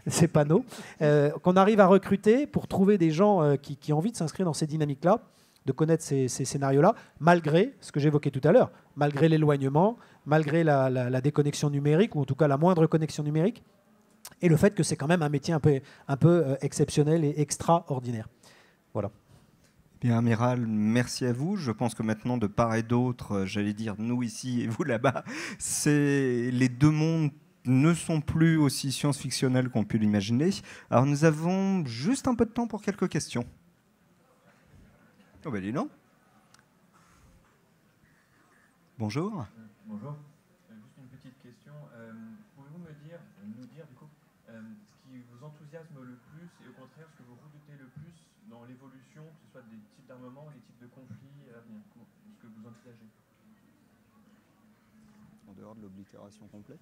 ces panneaux, qu'on arrive à recruter pour trouver des gens qui ont envie de s'inscrire dans ces dynamiques-là, de connaître ces scénarios-là, malgré ce que j'évoquais tout à l'heure, malgré l'éloignement, malgré la déconnexion numérique, ou en tout cas la moindre connexion numérique, et le fait que c'est quand même un métier un peu exceptionnel et extraordinaire. Voilà. Bien, amiral, merci à vous. Je pense que maintenant, de part et d'autre, j'allais dire nous ici et vous là-bas, les deux mondes ne sont plus aussi science-fictionnels qu'on peut l'imaginer. Alors nous avons juste un peu de temps pour quelques questions. Oh ben dis donc. Bonjour. Bonjour. Juste une petite question. Pouvez-vous nous dire du coup, ce qui vous enthousiasme le plus et au contraire ce que vous redoutez le plus dans l'évolution, que ce soit des types d'armements, des types de conflits à venir, ce que vous envisagez? En dehors de l'oblitération complète.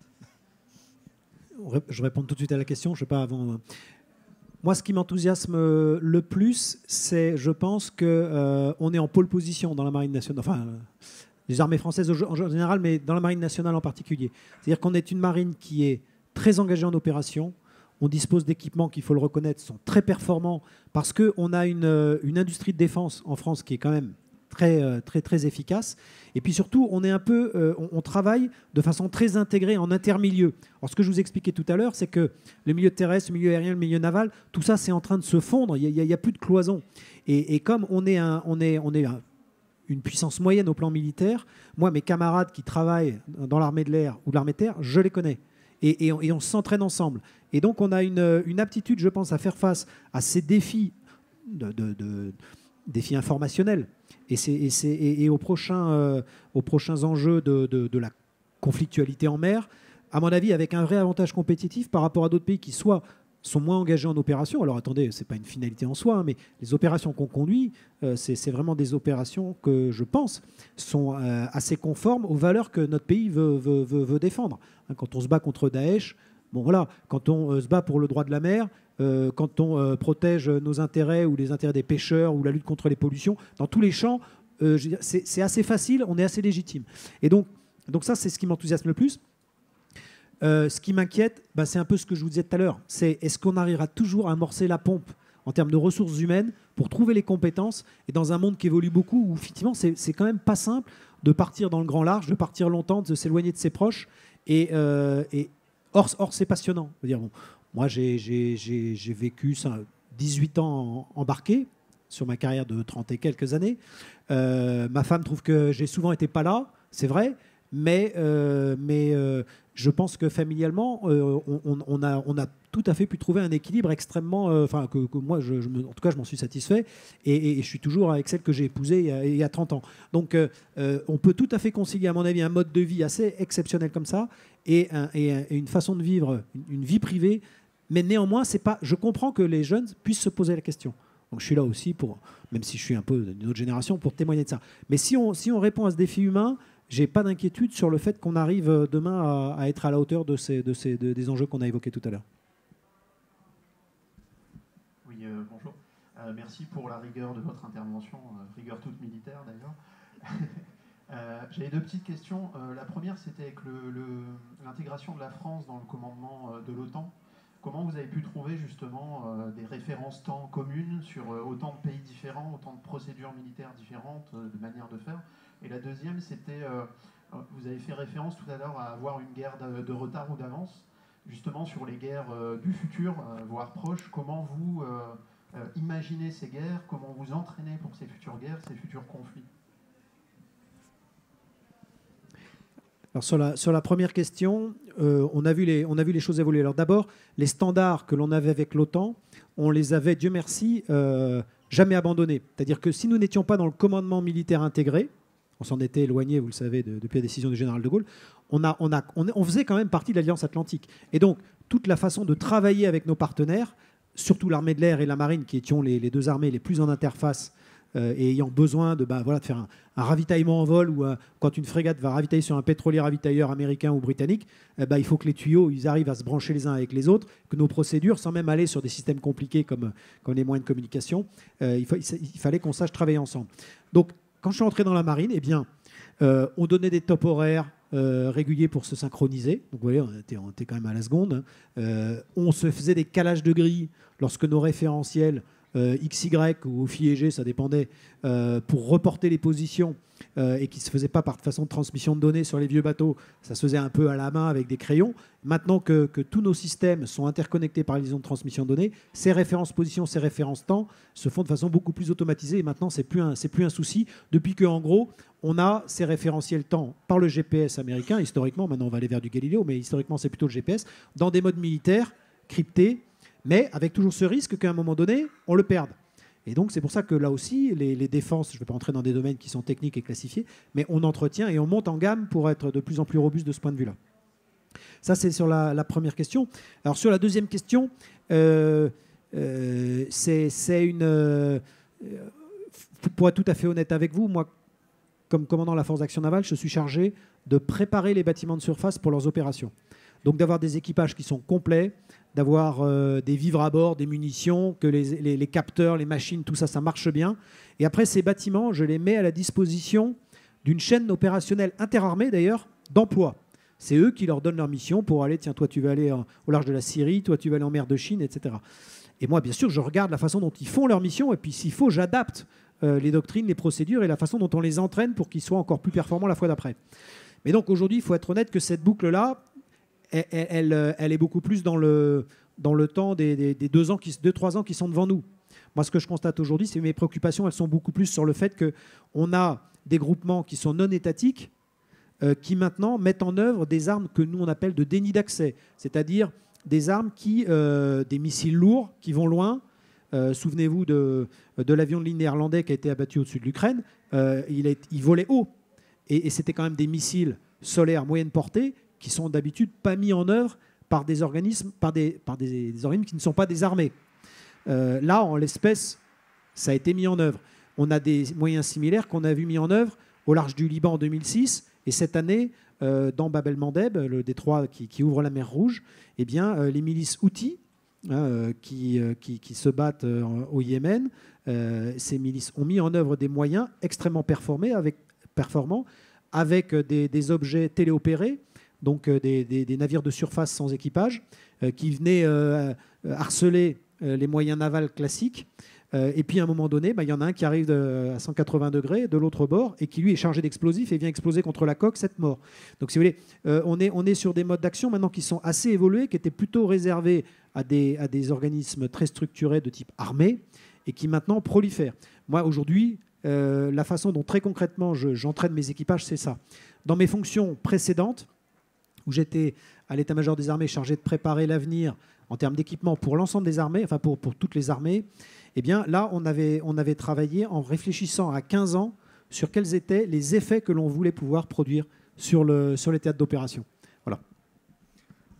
Je réponds tout de suite à la question. Je sais pas avant. Moi, ce qui m'enthousiasme le plus, c'est, je pense qu'on est en pole position dans la marine nationale, enfin, les armées françaises en général, mais dans la marine nationale en particulier. C'est-à-dire qu'on est une marine qui est très engagée en opération. On dispose d'équipements qui, il faut le reconnaître, sont très performants parce qu'on a une industrie de défense en France qui est quand même très efficace. Et puis surtout, on travaille de façon très intégrée en intermilieu. Alors ce que je vous expliquais tout à l'heure, c'est que le milieu terrestre, le milieu aérien, le milieu naval, tout ça, c'est en train de se fondre. Il n'y a plus de cloison. Et comme on est une puissance moyenne au plan militaire, moi, mes camarades qui travaillent dans l'armée de l'air ou l'armée de terre, je les connais. Et on s'entraîne ensemble. Et donc, on a une aptitude, je pense, à faire face à ces défis, défis informationnels et aux prochains enjeux de la conflictualité en mer, à mon avis, avec un vrai avantage compétitif par rapport à d'autres pays qui soit sont moins engagés en opération. Alors attendez, ce n'est pas une finalité en soi, hein, mais les opérations qu'on conduit, c'est vraiment des opérations que je pense sont assez conformes aux valeurs que notre pays veut défendre. Hein, quand on se bat contre Daesh, bon voilà, quand on se bat pour le droit de la mer, quand on protège nos intérêts ou les intérêts des pêcheurs ou la lutte contre les pollutions, dans tous les champs, c'est assez facile, on est assez légitime. Et donc ça, c'est ce qui m'enthousiasme le plus. Ce qui m'inquiète, c'est un peu ce que je vous disais tout à l'heure. C'est est-ce qu'on arrivera toujours à amorcer la pompe en termes de ressources humaines pour trouver les compétences, et dans un monde qui évolue beaucoup, où effectivement, c'est quand même pas simple de partir dans le grand large, de partir longtemps, de s'éloigner de ses proches. Or, c'est passionnant. Je veux dire, bon, moi, j'ai vécu 18 ans embarqué sur ma carrière de 30 et quelques années. Ma femme trouve que j'ai souvent été pas là, c'est vrai, mais je pense que familialement, on a tout à fait pu trouver un équilibre extrêmement... que moi, en tout cas, je m'en suis satisfait. Et je suis toujours avec celle que j'ai épousée il y a 30 ans. Donc, on peut tout à fait concilier, à mon avis, un mode de vie assez exceptionnel comme ça et une façon de vivre, une vie privée. Mais néanmoins, je comprends que les jeunes puissent se poser la question. Donc, je suis là aussi, même si je suis un peu d'une autre génération, pour témoigner de ça. Mais si on répond à ce défi humain, j'ai pas d'inquiétude sur le fait qu'on arrive demain à être à la hauteur des enjeux qu'on a évoqués tout à l'heure. Oui, bonjour. Merci pour la rigueur de votre intervention, rigueur toute militaire d'ailleurs. J'avais deux petites questions. La première, c'était avec l'intégration de la France dans le commandement de l'OTAN. Comment vous avez pu trouver justement des références temps communes sur autant de pays différents, autant de procédures militaires différentes, de manières de faire? Et la deuxième, c'était Vous avez fait référence tout à l'heure à avoir une guerre de retard ou d'avance. Justement, sur les guerres du futur, voire proches, comment vous imaginez ces guerres, comment vous entraînez pour ces futures guerres, ces futurs conflits? Alors sur la première question, on a vu les choses évoluer. Alors d'abord, les standards que l'on avait avec l'OTAN, on les avait, Dieu merci, jamais abandonnés. C'est-à-dire que si nous n'étions pas dans le commandement militaire intégré, on s'en était éloigné, vous le savez, depuis la décision du général de Gaulle, on faisait quand même partie de l'Alliance Atlantique. Et donc, toute la façon de travailler avec nos partenaires, surtout l'armée de l'air et la marine, qui étions les deux armées les plus en interface, et ayant besoin de faire un ravitaillement en vol, ou quand une frégate va ravitailler sur un pétrolier ravitailleur américain ou britannique, il faut que les tuyaux ils arrivent à se brancher les uns avec les autres, que nos procédures, sans même aller sur des systèmes compliqués comme les moyens de communication, il fallait qu'on sache travailler ensemble. Donc, quand je suis entré dans la marine, on donnait des top horaires réguliers pour se synchroniser. Donc, vous voyez, on était quand même à la seconde. On se faisait des calages de grilles lorsque nos référentiels XY ou FIEG, ça dépendait, pour reporter les positions et qui ne se faisait pas par façon de transmission de données sur les vieux bateaux, ça se faisait un peu à la main avec des crayons. Maintenant que tous nos systèmes sont interconnectés par les liaisons de transmission de données, ces références positions, ces références temps se font de façon beaucoup plus automatisée et maintenant c'est plus un souci depuis qu'en gros on a ces référentiels temps par le GPS américain, historiquement, maintenant on va aller vers du Galileo, mais historiquement c'est plutôt le GPS, dans des modes militaires cryptés, mais avec toujours ce risque qu'à un moment donné, on le perde. Et donc, c'est pour ça que là aussi, les défenses, je ne vais pas entrer dans des domaines qui sont techniques et classifiés, mais on entretient et on monte en gamme pour être de plus en plus robuste de ce point de vue-là. Ça, c'est sur la première question. Alors, sur la deuxième question, pour être tout à fait honnête avec vous, moi, comme commandant la force d'action navale, je suis chargé de préparer les bâtiments de surface pour leurs opérations. Donc, d'avoir des équipages qui sont complets, d'avoir des vivres à bord, des munitions, que les capteurs, les machines, tout ça, ça marche bien. Et après, ces bâtiments, je les mets à la disposition d'une chaîne opérationnelle interarmée, d'ailleurs, d'emploi. C'est eux qui leur donnent leur mission pour aller, tiens, toi, tu vas aller au large de la Syrie, toi, tu vas aller en mer de Chine, etc. Et moi, bien sûr, je regarde la façon dont ils font leur mission, et puis s'il faut, j'adapte les doctrines, les procédures et la façon dont on les entraîne pour qu'ils soient encore plus performants la fois d'après. Mais donc, aujourd'hui, il faut être honnête que cette boucle-là, elle est beaucoup plus dans le temps des 2-3 ans qui sont devant nous. Moi, ce que je constate aujourd'hui, c'est que mes préoccupations, elles sont beaucoup plus sur le fait qu'on a des groupements qui sont non étatiques, qui maintenant mettent en œuvre des armes que nous, on appelle de déni d'accès, c'est-à-dire des armes des missiles lourds qui vont loin. Souvenez-vous de l'avion de ligne néerlandais qui a été abattu au-dessus de l'Ukraine. Il volait haut. Et c'était quand même des missiles solaires moyenne portée qui sont d'habitude pas mis en œuvre par des organismes, par des organismes qui ne sont pas des armées. Là, en l'espèce, ça a été mis en œuvre. On a des moyens similaires qu'on a vu mis en œuvre au large du Liban en 2006, et cette année, dans Bab el-Mandeb, le détroit qui ouvre la mer Rouge, les milices Houthis, qui se battent au Yémen, ces milices ont mis en œuvre des moyens extrêmement performants avec des objets téléopérés, donc des navires de surface sans équipage, qui venaient harceler les moyens navals classiques. Et puis à un moment donné, il y en a un qui arrive à 180 degrés de l'autre bord et qui lui est chargé d'explosifs et vient exploser contre la coque, 7 morts. Donc si vous voulez, on est sur des modes d'action maintenant qui sont assez évolués, qui étaient plutôt réservés à des organismes très structurés de type armée et qui maintenant prolifèrent. Moi aujourd'hui, la façon dont très concrètement j'entraîne mes équipages, c'est ça. Dans mes fonctions précédentes, où j'étais à l'état-major des armées chargé de préparer l'avenir en termes d'équipement pour l'ensemble des armées, enfin pour toutes les armées, eh bien là, on avait travaillé en réfléchissant à 15 ans sur quels étaient les effets que l'on voulait pouvoir produire sur les théâtres d'opération. Voilà.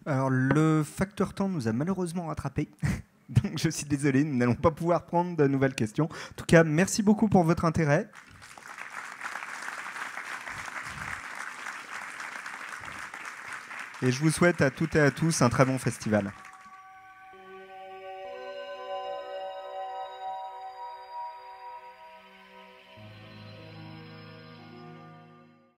Alors, le facteur temps nous a malheureusement rattrapés. Donc, je suis désolé, nous n'allons pas pouvoir prendre de nouvelles questions. En tout cas, merci beaucoup pour votre intérêt. Et je vous souhaite à toutes et à tous un très bon festival.